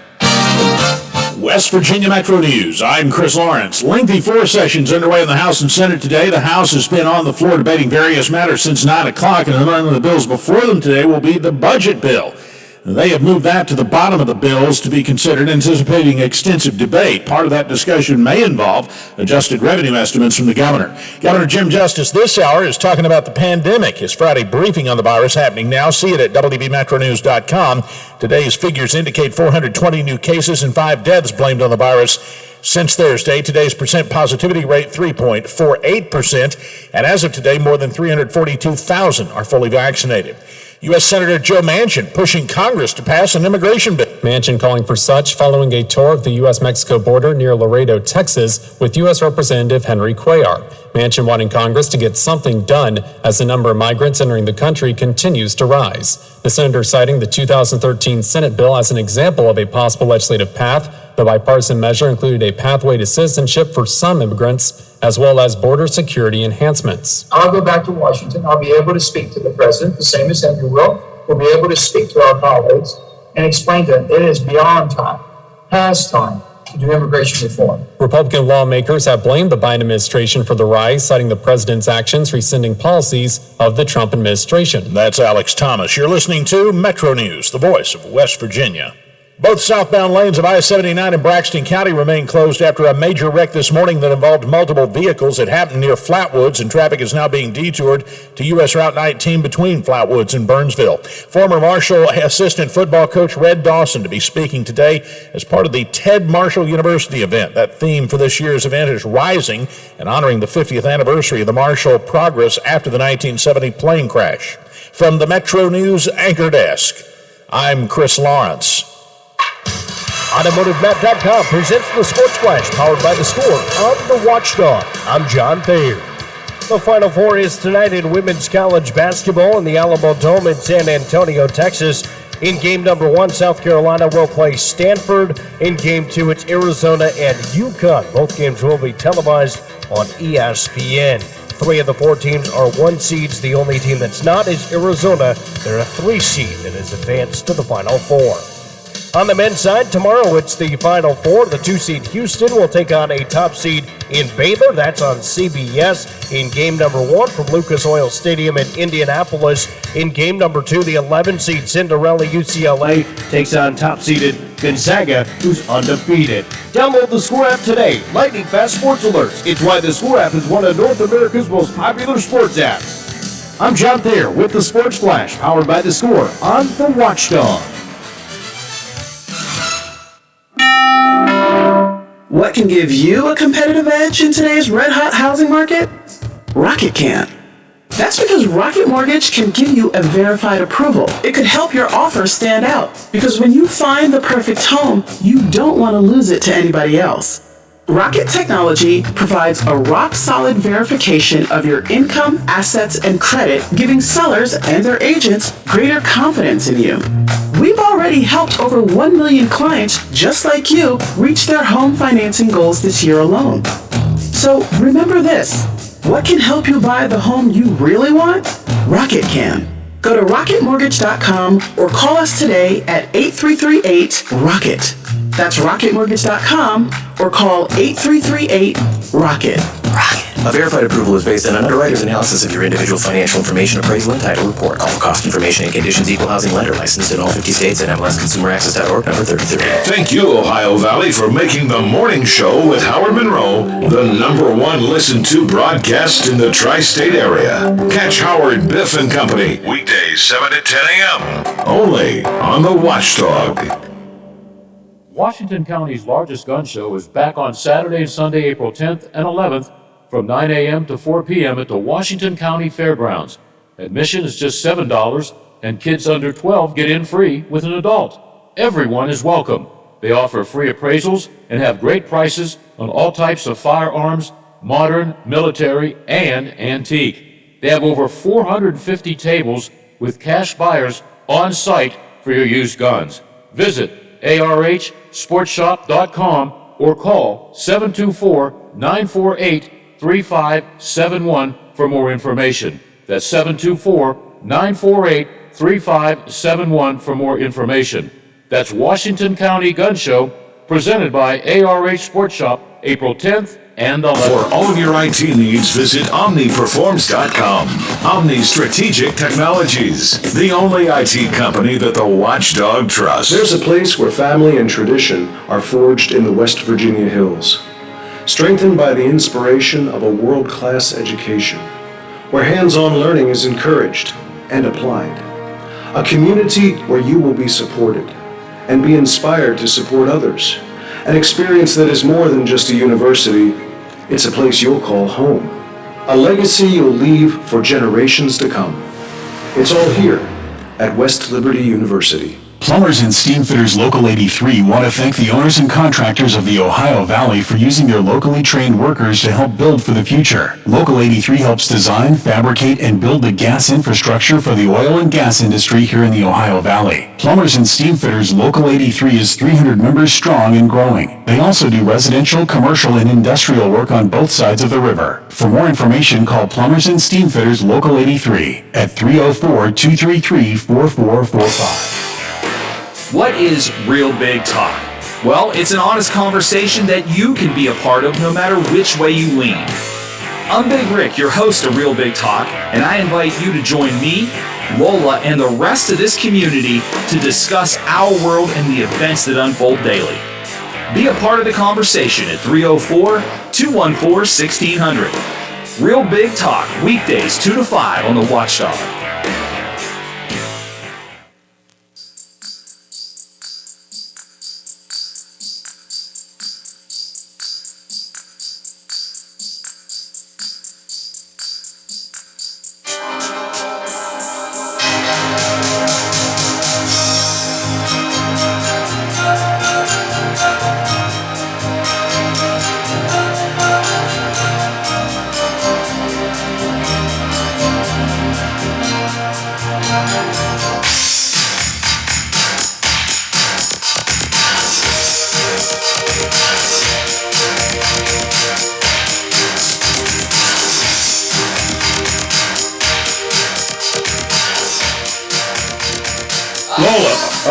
West Virginia Metro News. I'm Chris Lawrence. Lengthy floor sessions underway in the House and Senate today. The House has been on the floor debating various matters since 9 o'clock, and among the bills before them today will be the budget bill. They have moved that to the bottom of the bills to be considered, anticipating extensive debate. Part of that discussion may involve adjusted revenue estimates from the governor. Governor Jim Justice this hour is talking about the pandemic. His Friday briefing on the virus happening now. See it at WVMetroNews.com. Today's figures indicate 420 new cases and 5 deaths blamed on the virus since Thursday. Today's percent positivity rate 3.48%. And as of today, more than 342,000 are fully vaccinated. U.S. Senator Joe Manchin pushing Congress to pass an immigration bill. Manchin calling for such following a tour of the U.S.-Mexico border near Laredo, Texas, with U.S. Representative Henry Cuellar. Manchin wanting Congress to get something done as the number of migrants entering the country continues to rise. The senator citing the 2013 Senate bill as an example of a possible legislative path. The bipartisan measure included a pathway to citizenship for some immigrants, as well as border security enhancements. I'll go back to Washington. I'll be able to speak to the president, the same as Henry will. We'll be able to speak to our colleagues and explain to them it is beyond time, past time, to do immigration reform. Republican lawmakers have blamed the Biden administration for the rise, citing the president's actions rescinding policies of the Trump administration. That's Alex Thomas. You're listening to Metro News, the voice of West Virginia. Both southbound lanes of I-79 in Braxton County remain closed after a major wreck this morning that involved multiple vehicles. It happened near Flatwoods, and traffic is now being detoured to U.S. Route 19 between Flatwoods and Burnsville. Former Marshall assistant football coach Red Dawson to be speaking today as part of the Ted Marshall University event. That theme for this year's event is Rising and honoring the 50th anniversary of the Marshall progress after the 1970 plane crash. From the Metro News Anchor Desk, I'm Chris Lawrence. AutomotiveMap.com presents the Sports Flash, powered by the score of the Watchdog. I'm John Thayer. The Final Four is tonight in women's college basketball in the Alamo Dome in San Antonio, Texas. In game number 1, South Carolina will play Stanford. In game 2, it's Arizona and UConn. Both games will be televised on ESPN. 3 of the 4 teams are 1 seeds. The only team that's not is Arizona. They're a 3 seed that has advanced to the Final Four. On the men's side, tomorrow it's the Final Four. The 2-seed Houston will take on a top seed in Baylor. That's on CBS in game number 1 from Lucas Oil Stadium in Indianapolis. In game number 2, the 11-seed Cinderella UCLA takes on top-seeded Gonzaga, who's undefeated. Download the Score app today. Lightning fast sports alerts. It's why the Score app is one of North America's most popular sports apps. I'm John Thayer with the Sports Flash, powered by the Score on the Watchdog. What can give you a competitive edge in today's red-hot housing market? Rocket can. That's because Rocket Mortgage can give you a verified approval. It could help your offer stand out, because when you find the perfect home, you don't want to lose it to anybody else. Rocket Technology provides a rock-solid verification of your income, assets, and credit, giving sellers and their agents greater confidence in you. We've already helped over 1 million clients just like you reach their home financing goals this year alone. So remember this. What can help you buy the home you really want? Rocket can. Go to rocketmortgage.com or call us today at 8338-ROCKET. That's rocketmortgage.com or call 8338-ROCKET. A verified approval is based on an underwriter's analysis of your individual financial information, appraisal, and title report. All cost information and conditions. Equal housing lender licensed in all 50 states and MLSConsumerAccess.org number 33. Thank you, Ohio Valley, for making the morning show with Howard Monroe the #1 listened to broadcast in the tri-state area. Catch Howard, Biff and Company weekdays 7 to 10 a.m. only on the Watchdog. Washington County's largest gun show is back on Saturday and Sunday, April 10th and 11th from 9 a.m. to 4 p.m. at the Washington County Fairgrounds. Admission is just $7, and kids under 12 get in free with an adult. Everyone is welcome. They offer free appraisals and have great prices on all types of firearms, modern, military, and antique. They have over 450 tables with cash buyers on site for your used guns. Visit arhsportshop.com or call 724-948-3571 for more information. That's 724-948-3571 for more information. That's Washington County Gun Show, presented by ARH Sports Shop, April 10th and 11th. For all of your IT needs, visit OmniPerforms.com. Omni Strategic Technologies, the only IT company that the Watchdog trusts. There's a place where family and tradition are forged in the West Virginia hills, strengthened by the inspiration of a world-class education, where hands-on learning is encouraged and applied. A community where you will be supported and be inspired to support others. An experience that is more than just a university, it's a place you'll call home. A legacy you'll leave for generations to come. It's all here at West Liberty University. Plumbers and Steamfitters Local 83 want to thank the owners and contractors of the Ohio Valley for using their locally trained workers to help build for the future. Local 83 helps design, fabricate, and build the gas infrastructure for the oil and gas industry here in the Ohio Valley. Plumbers and Steamfitters Local 83 is 300 members strong and growing. They also do residential, commercial, and industrial work on both sides of the river. For more information, call Plumbers and Steamfitters Local 83 at 304-233-4445. What is Real Big Talk? Well, it's an honest conversation that you can be a part of no matter which way you lean. I'm Big Rick, your host of Real Big Talk, and I invite you to join me, Lola, and the rest of this community to discuss our world and the events that unfold daily. Be a part of the conversation at 304-214-1600. Real Big Talk, weekdays 2 to 5 on the Watchdog.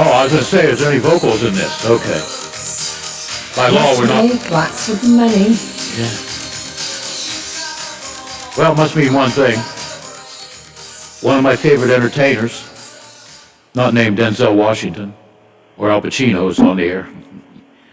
Oh, I was going to say, is there any vocals in this? Okay. By law, we're not. Make lots of money. Yeah. Well, it must mean one thing. One of my favorite entertainers, not named Denzel Washington or Al Pacino, is on the air.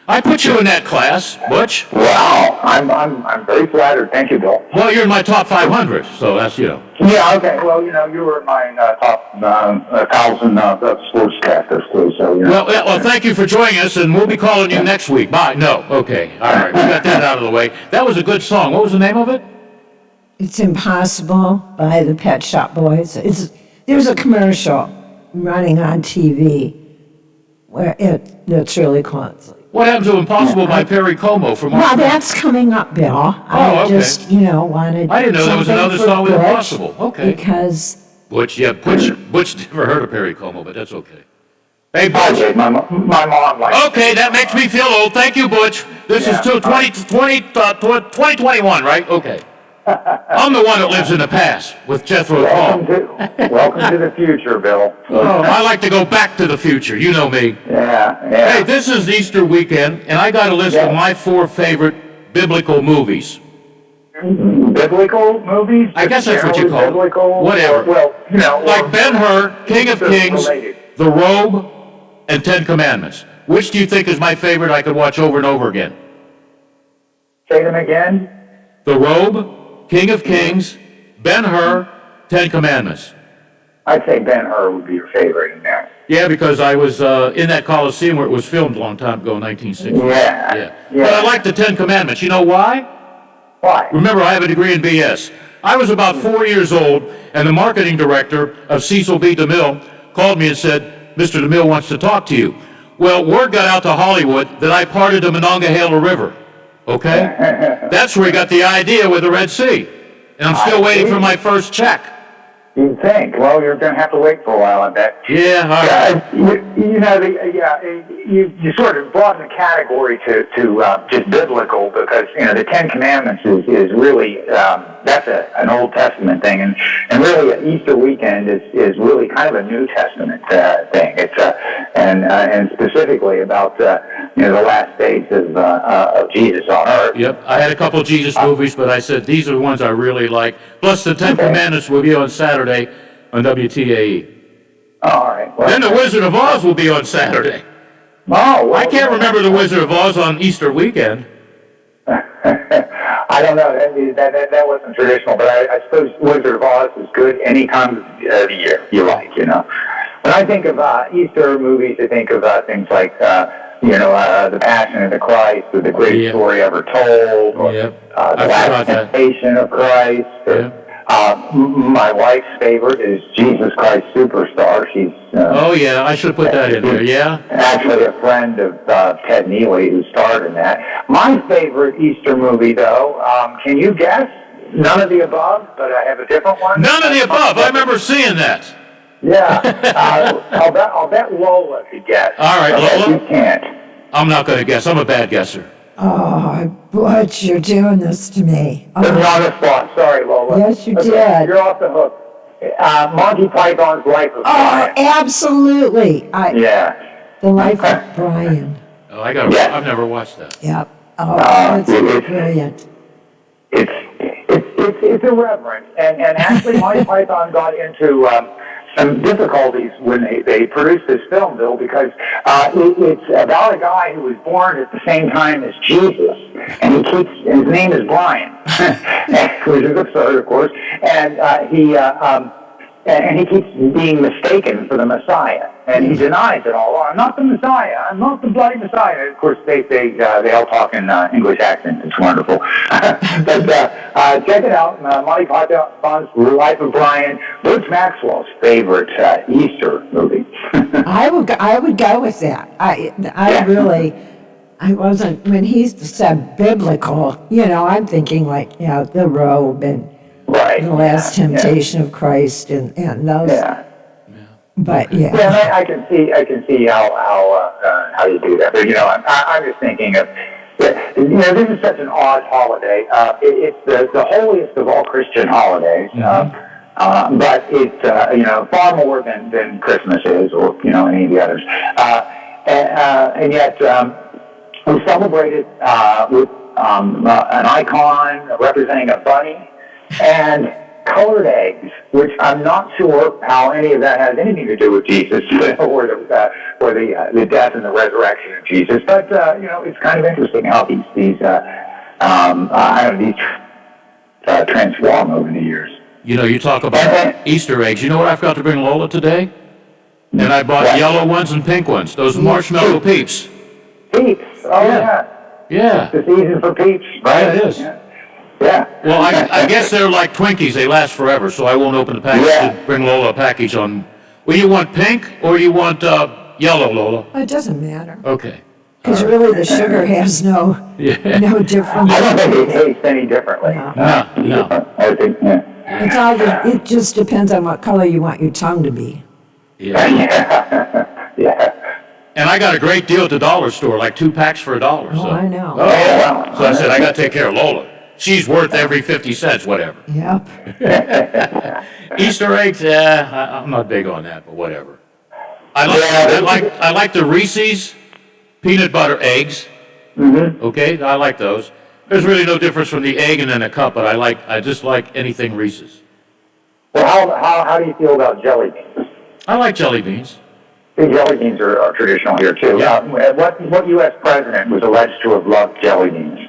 I put you in that class, Butch. Wow, I'm very flattered. Thank you, Bill. Well, you're in my top 500, so that's, you know. Yeah, okay. Well, you know, you were in my top 1,000 sportscasters, too, so, you know. Well, thank you for joining us, and we'll be calling you next week. Bye. No. Okay. All right. We got that out of the way. That was a good song. What was the name of it? It's Impossible by the Pet Shop Boys. There's a commercial running on TV where it's really close. What happened to Impossible by Perry Como from Well, that's coming up, Bill. I okay. just, wanted I didn't know there was something another for song with Butch, Impossible. Okay. Because Butch never heard of Perry Como, but that's okay. Hey, Butch. Okay, my mom likes Okay, that makes me feel old. Thank you, Butch. This is 2021, right? Okay. I'm the one that lives in the past with Jethro Tull. Welcome to the future, Bill. Oh, I like to go back to the future. You know me. Yeah. Hey, this is Easter weekend, and I got a list of my 4 favorite biblical movies. Biblical movies? I guess that's what you call biblical, it. Whatever. Well, like Ben-Hur, King of Kings, The Robe, and 10 Commandments. Which do you think is my favorite I could watch over and over again? Say them again. The Robe, King of Kings, Ben-Hur, 10 Commandments. I'd say Ben-Hur would be your favorite in there. Yeah, because I was in that Coliseum where it was filmed a long time ago, 1960. Yeah. But I like the 10 Commandments. You know why? Why? Remember, I have a degree in BS. I was about 4 years old, and the marketing director of Cecil B. DeMille called me and said, Mr. DeMille wants to talk to you. Well, word got out to Hollywood that I parted the Monongahela River. Okay? That's where he got the idea with the Red Sea. And I'm still waiting for my first check. You'd think. Well, you're going to have to wait for a while, I bet. Yeah, all right. You sort of broaden the category to just biblical because, the 10 Commandments is really, that's an Old Testament thing. And really, Easter weekend is really kind of a New Testament thing. It's, and specifically about, the last days of Jesus on earth. Yep, I had a couple of Jesus movies, but I said these are the ones I really like. Plus, the 10 Commandments will be on Saturday on WTAE. All right. Well, then the Wizard of Oz will be on Saturday. Oh, well, I can't remember the Wizard of Oz on Easter weekend. I don't know. That wasn't traditional, but I suppose Wizard of Oz is good any time of the year you like. When I think of Easter movies, I think of things like The Passion of the Christ, or The Greatest Story Ever Told, or The Last Temptation of Christ. My wife's favorite is Jesus Christ Superstar. She's oh yeah, I should put that in there. Yeah, actually a friend of Ted Neely who starred in that. My favorite Easter movie, though, can you guess? None of the above, but I have a different one. None of the above. I remember seeing that. Yeah, I'll bet Lola could guess. All right, Lola. You can't. I'm not going to guess. I'm a bad guesser. Oh, Butch, you're doing this to me. Put me on the spot. Sorry, Lola. Yes, you did. You're off the hook. Monty Python's Life of Brian. Absolutely. The Life of Brian. Oh, I've never watched that. Yep. Oh, it's brilliant. It's irreverent, and actually Monty Python got into some difficulties when they produced this film, Bill, because it's about a guy who was born at the same time as Jesus, and his name is Brian, which is absurd, of course, and he keeps being mistaken for the Messiah, and he denies it all. I'm not the Messiah. I'm not the bloody Messiah. And of course, they all talk in English accents. It's wonderful. But check it out, Monty Python's Life of Brian, Butch Maxwell's favorite Easter movie. I would go with that. I wasn't, when he said biblical, I'm thinking like, The Robe and The Last Temptation of Christ and those. But yeah, I can see how you do that. But I'm just thinking of this is such an odd holiday. It's the holiest of all Christian holidays. but it's far more than Christmas is, or any of the others. And yet we celebrated with an icon representing a bunny and colored eggs, which I'm not sure how any of that has anything to do with Jesus or the death and the resurrection of Jesus. But it's kind of interesting how these transform over the years. You talk about Easter eggs. You know what I forgot to bring Lola today? And I bought yellow ones and pink ones. Those marshmallow peeps. Peeps. Oh yeah. Yeah. It's the season for peeps, right? Yeah, it is. Yeah. Well, I guess they're like Twinkies. They last forever, so I won't open the package to bring Lola a package on. Well, you want pink or you want yellow, Lola? It doesn't matter. Okay. Because really the sugar has no difference. I don't think it tastes any differently. No. I think, It's all it just depends on what color you want your tongue to be. Yeah. And I got a great deal at the dollar store, like 2 packs for $1. Oh, I know. So I said, I got to take care of Lola. She's worth every 50 cents, whatever. Yep. Easter eggs, I'm not big on that, but whatever. I like the Reese's peanut butter eggs. Mm-hmm. Okay, I like those. There's really no difference from the egg and then a cup, but I just like anything Reese's. Well, how do you feel about jelly beans? I like jelly beans. The jelly beans are traditional here too. Yeah. What U.S. president was alleged to have loved jelly beans?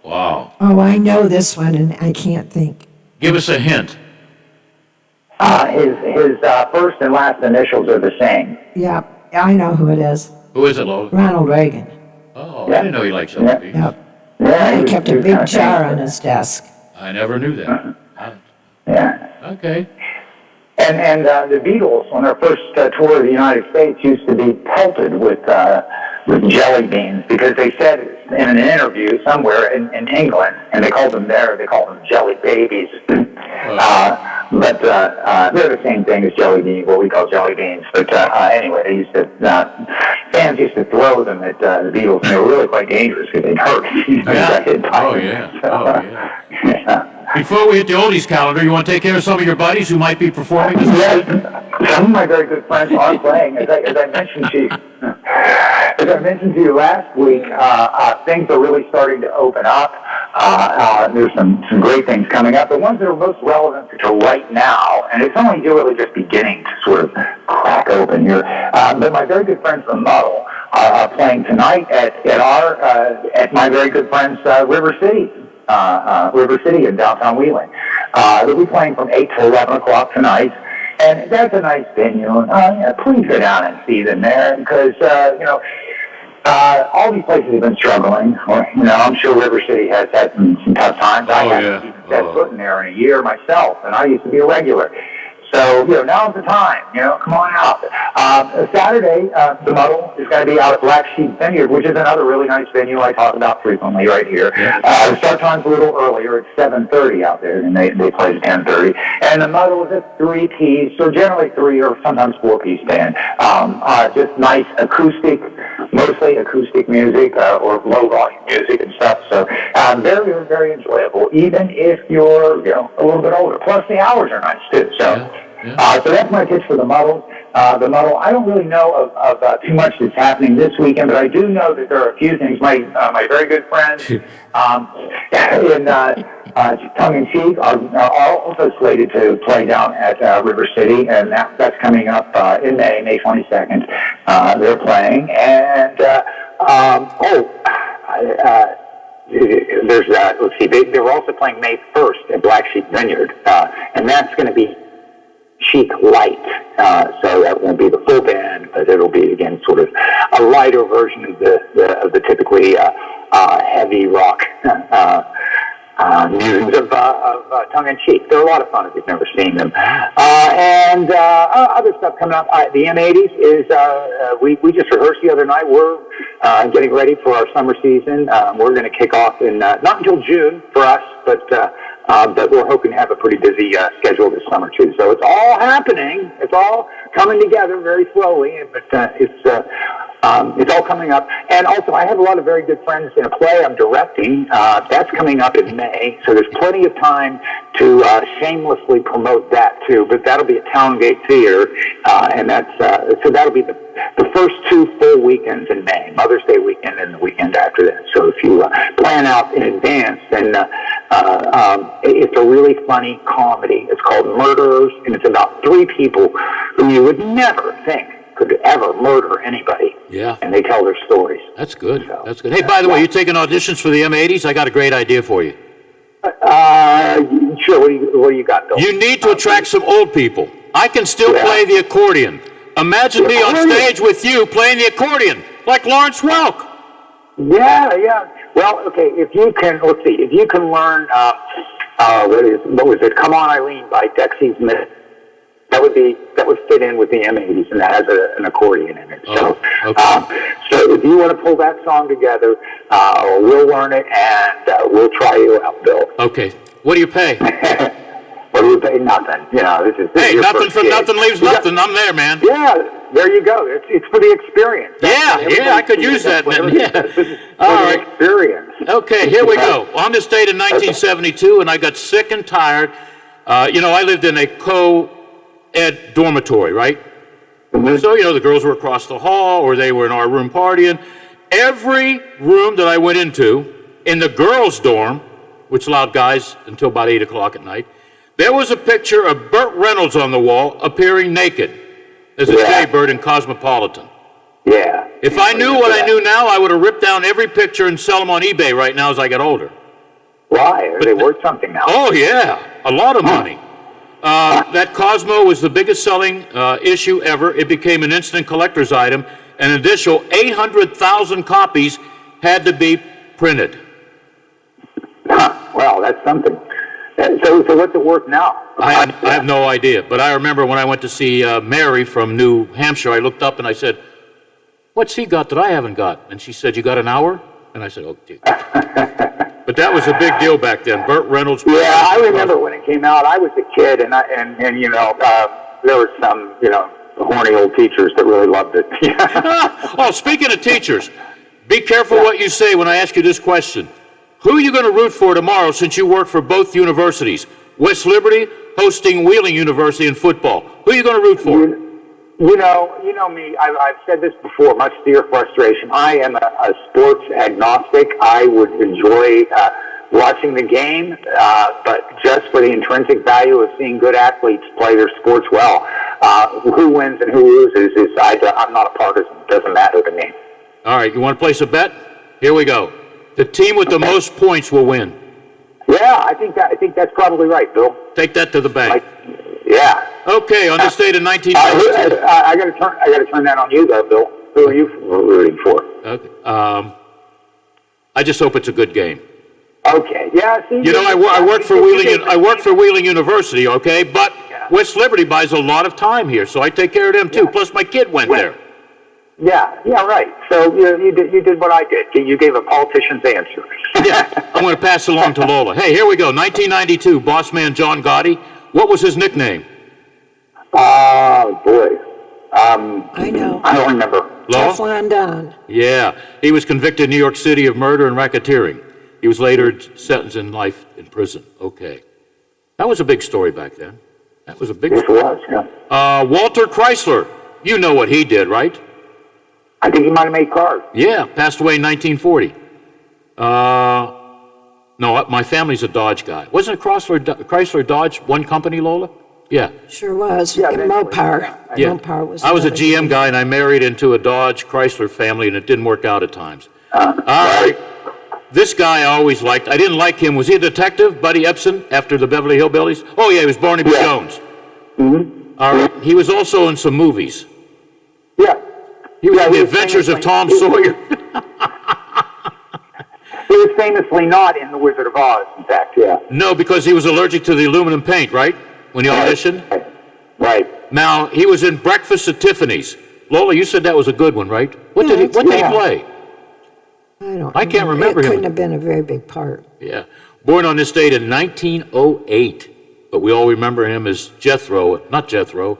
Wow. Oh, I know this one, and I can't think. Give us a hint. His first and last initials are the same. Yep, I know who it is. Who is it, Lola? Ronald Reagan. Oh, I didn't know he liked jelly beans. Yep. He kept a big jar on his desk. I never knew that. Yeah. Okay. And the Beatles, on their first tour of the United States, used to be pelted with jelly beans because they said in an interview somewhere in England, and they called them jelly babies. But they're the same thing as jelly beans, what we call jelly beans. But anyway, fans used to throw them at the Beatles, and they were really quite dangerous because they'd hurt. Yeah. Before we hit the oldies calendar, you want to take care of some of your buddies who might be performing this weekend? Some of my very good friends are playing. As I mentioned to you last week, things are really starting to open up. There's some great things coming up. The ones that are most relevant to right now, and it's only really just beginning to sort of crack open here. But my very good friends from Muddle are playing tonight at my very good friends River City in downtown Wheeling. They'll be playing from 8 to 11 o'clock tonight. And that's a nice venue. And please go down and see them there because, all these places have been struggling. I'm sure River City has had some tough times. I haven't even set foot in there in a year myself, and I used to be a regular. So, now's the time, come on out. Saturday, the Muddle is going to be out at Black Sheep Vineyard, which is another really nice venue I talk about frequently right here. The start time's a little earlier. It's 7:30 out there, and they play at 10:30. And the Muddle is a 3-piece, or generally 3 or sometimes 4-piece band. Just nice acoustic, mostly acoustic music, or low-volume music and stuff. So, very, very enjoyable, even if you're, a little bit older. Plus, the hours are nice, too. So that's my pitch for the Muddles. The Muddle, I don't really know of too much that's happening this weekend, but I do know that there are a few things. My very good friends in Tongue in Cheek are also slated to play down at River City, and that's coming up in May 22nd. They're playing, and there's let's see, they were also playing May 1st at Black Sheep Vineyard, and that's going to be Chic Light, so that won't be the full band, but it'll be again sort of a lighter version of the typically heavy rock musings of Tongue in Cheek. They're a lot of fun if you've never seen them. And other stuff coming up. The M80s is we just rehearsed the other night. We're getting ready for our summer season. We're going to kick off in not until June for us, but but we're hoping to have a pretty busy schedule this summer too. So it's all happening. It's all coming together very slowly, but it's all coming up. And also, I have a lot of very good friends in a play I'm directing. That's coming up in May, so there's plenty of time to shamelessly promote that too. But that'll be at Towngate Theater, and so that'll be the first 2 full weekends in May, Mother's Day weekend and the weekend after that. So if you plan out in advance, then it's a really funny comedy. It's called Murderers, and it's about 3 people who you would never think could ever murder anybody. Yeah. And they tell their stories. That's good. That's good. Hey, by the way, you taking auditions for the M80s? I got a great idea for you. Sure. What do you got, Bill? You need to attract some old people. I can still play the accordion. Imagine me on stage with you playing the accordion, like Lawrence Welk. Yeah. Well, okay, if you can learn, what was it? Come On, Eileen by Dexys Midget. That would fit in with the M80s, and that has an accordion in it. So if you want to pull that song together, we'll learn it, and we'll try you out, Bill. Okay. What do you pay? What do you pay? Nothing. This is nothing from nothing leaves nothing. I'm there, man. Yeah, there you go. It's for the experience. I could use that, man. Yeah. All right. Experience. Okay, here we go. On this date in 1972, and I got sick and tired. I lived in a co-ed dormitory, right? Mm-hmm. So, the girls were across the hall, or they were in our room partying. Every room that I went into, in the girls' dorm, which allowed guys until about 8 o'clock at night, there was a picture of Burt Reynolds on the wall appearing naked as a jaybird in Cosmopolitan. Yeah. If I knew what I knew now, I would have ripped down every picture and sell them on eBay right now as I get older. Why? Are they worth something now? Oh, yeah. A lot of money. That Cosmo was the biggest selling issue ever. It became an instant collector's item. An additional 800,000 copies had to be printed. Well, that's something. So what's it worth now? I have no idea. But I remember when I went to see Mary from New Hampshire, I looked up and I said, "What's he got that I haven't got?" And she said, "You got an hour?" And I said, "Okay." But that was a big deal back then. Burt Reynolds. Yeah, I remember when it came out. I was a kid, and there were some horny old teachers that really loved it. Oh, speaking of teachers, be careful what you say when I ask you this question. Who are you going to root for tomorrow since you work for both universities? West Liberty hosting Wheeling University in football. Who are you going to root for? You know me. I've said this before, much to your frustration. I am a sports agnostic. I would enjoy watching the game, but just for the intrinsic value of seeing good athletes play their sports well. Who wins and who loses I'm not a partisan. It doesn't matter to me. All right, you want to place a bet? Here we go. The team with the most points will win. Yeah, I think that's probably right, Bill. Take that to the bank. Yeah. Okay, on this date in 1992. I got to turn that on you, though, Bill. Who are you rooting for? Okay. I just hope it's a good game. Okay. Yeah. See, I work for Wheeling. I work for Wheeling University. Okay, but West Liberty buys a lot of time here, so I take care of them too. Plus, my kid went there. Yeah, right. So you did what I did. You gave a politician's answer. Yeah, I'm going to pass it along to Lola. Hey, here we go. 1992, boss man John Gotti. What was his nickname? Oh, boy. I know. I don't remember. Lola? Teflon Don. Yeah, he was convicted in New York City of murder and racketeering. He was later sentenced in life in prison. Okay. That was a big story back then. That was a big story. It was, yeah. Walter Chrysler. You know what he did, right? I think he might have made cars. Yeah, passed away in 1940. No, my family's a Dodge guy. Wasn't it Chrysler Dodge one company, Lola? Yeah. Sure was. Yeah, and Mopar. Yeah. Mopar was I was a another GM one. guy, and I married into a Dodge Chrysler family, and it didn't work out at times. All right. This guy I always liked. I didn't like him. Was he a detective, Buddy Epson, after the Beverly Hillbillies? Oh, yeah, he was Barnaby Jones. Mm-hmm. All right. He was also in some movies. Yeah. He was in The Adventures of Tom Sawyer. He was famously not in The Wizard of Oz, in fact, yeah. No, because he was allergic to the aluminum paint, right? When he auditioned? Right. Now, he was in Breakfast at Tiffany's. Lola, you said that was a good one, right? What did he play? I can't remember It him. couldn't have been a very big part. Yeah. Born on this date in 1908, but we all remember him as Jethro, not Jethro.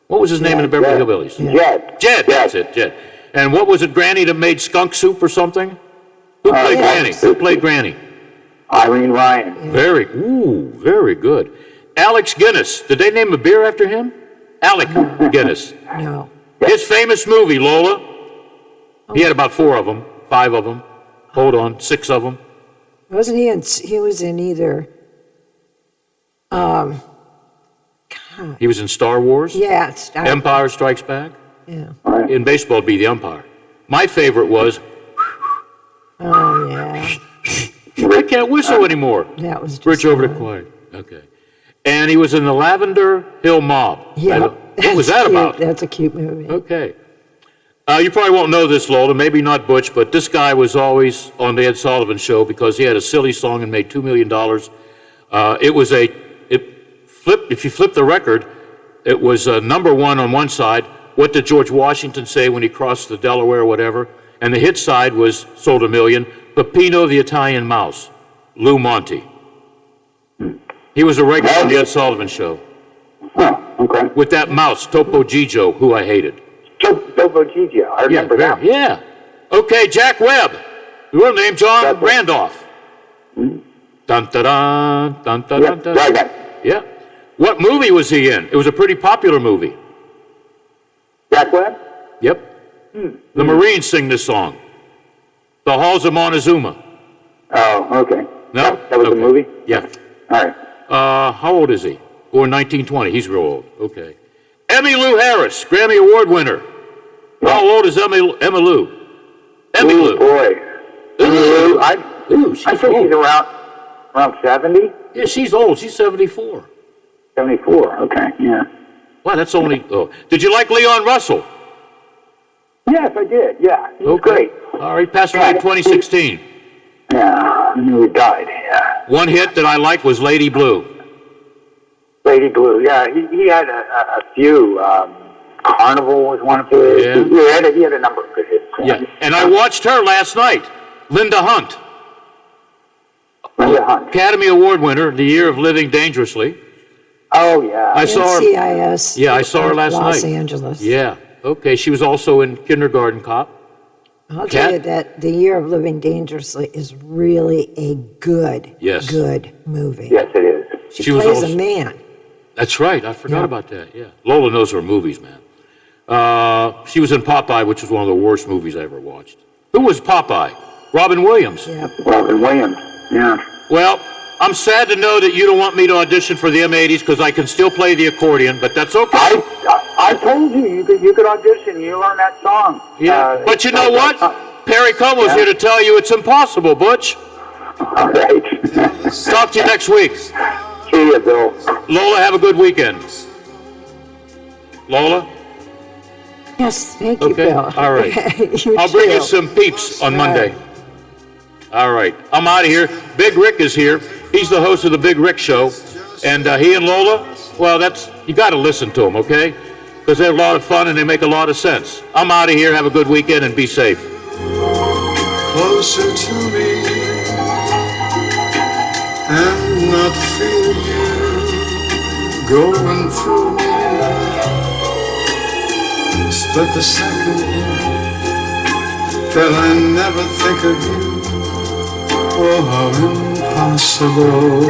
What was his name in the Beverly Hillbillies? Jed, that's it, Jed. And what was it, Granny that made skunk soup or something? Who played Granny? Who played Granny? Irene Ryan. Very good. Alex Guinness. Did they name a beer after him? Alec Guinness. No. His famous movie, Lola. He had about 4 of them, 5 of them. Hold on, 6 of them. Wasn't he in, he was in either, He was in Star Wars. yeah, Empire Strikes Back. Yeah. In baseball, it'd be the umpire. My favorite was, Oh, yeah. I can't whistle anymore. That was just Bridge over the quiet. Okay. And he was in the Lavender Hill Mob. Yeah. What was that Cute. about? That's a cute movie. Okay. You probably won't know this, Lola, maybe not Butch, but this guy was always on the Ed Sullivan Show because he had a silly song and made $2 million. If you flip the record, it was number 1 on one side. What did George Washington say when he crossed the Delaware or whatever? And the hit side was sold $1 million. Peppino the Italian Mouse, Lou Monte. He was a regular on the Ed Sullivan Show. Okay. With that mouse, Topo Gigio, who I hated. Topo Gigio, I remember that. Yeah. Okay, Jack Webb. Real name, John Randolph. Dun, dun, dun, dun, dun, dun, dun. Yeah. What movie was he in? It was a pretty popular movie. Jack Webb? Yep. The Marines sing this song. The Halls of Montezuma. Oh, okay. No? That was a movie? Yeah. All right. How old is he? Born 1920. He's real old. Okay. Emmylou Harris, Grammy Award winner. How old is Emmylou? Emmylou. Boy. Ooh. I think she's around 70? Yeah, she's old. She's 74. 74, okay, yeah. Wow, that's only... Oh. Did you like Leon Russell? Yes, I did, yeah. He was great. All right, passed away in 2016. Yeah, I knew he died, yeah. One hit that I liked was Lady Blue. Lady Blue, yeah. He had a few. Carnival was one of his. Yeah. He had a number of good hits. Yeah, and I watched her last night. Linda Hunt. Linda Hunt. Academy Award winner, The Year of Living Dangerously. Oh, yeah. I saw her. NCIS. Yeah, I saw her last night. Los Angeles. Yeah. Okay, she was also in Kindergarten Cop. I'll tell you that The Year of Living Dangerously is really a good movie. Yes, it is. She plays a man. That's right. I forgot about that. Yeah. Lola knows her movies, man. She was in Popeye, which was one of the worst movies I ever watched. Who was Popeye? Robin Williams. Yeah. Robin Williams. Yeah. Well, I'm sad to know that you don't want me to audition for the M80s because I can still play the accordion, but that's okay. I told you you could audition. You learn that song. Yeah. But you know what? Perry Como's here to tell you it's impossible, Butch. All right. Talk to you next week. See you, Bill. Lola, have a good weekend. Lola? Yes, thank you, Okay. Bill. All right. You I'll bring you too. some peeps on All Monday. right. All right. I'm out of here. Big Rick is here. He's the host of the Big Rick Show. And he and Lola, well, you got to listen to them, okay? Because they're a lot of fun and they make a lot of sense. I'm out of here. Have a good weekend and be safe. Closer to me and not feel you going through me. Split the second that I never think of you. Oh, how impossible.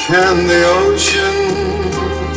Can the ocean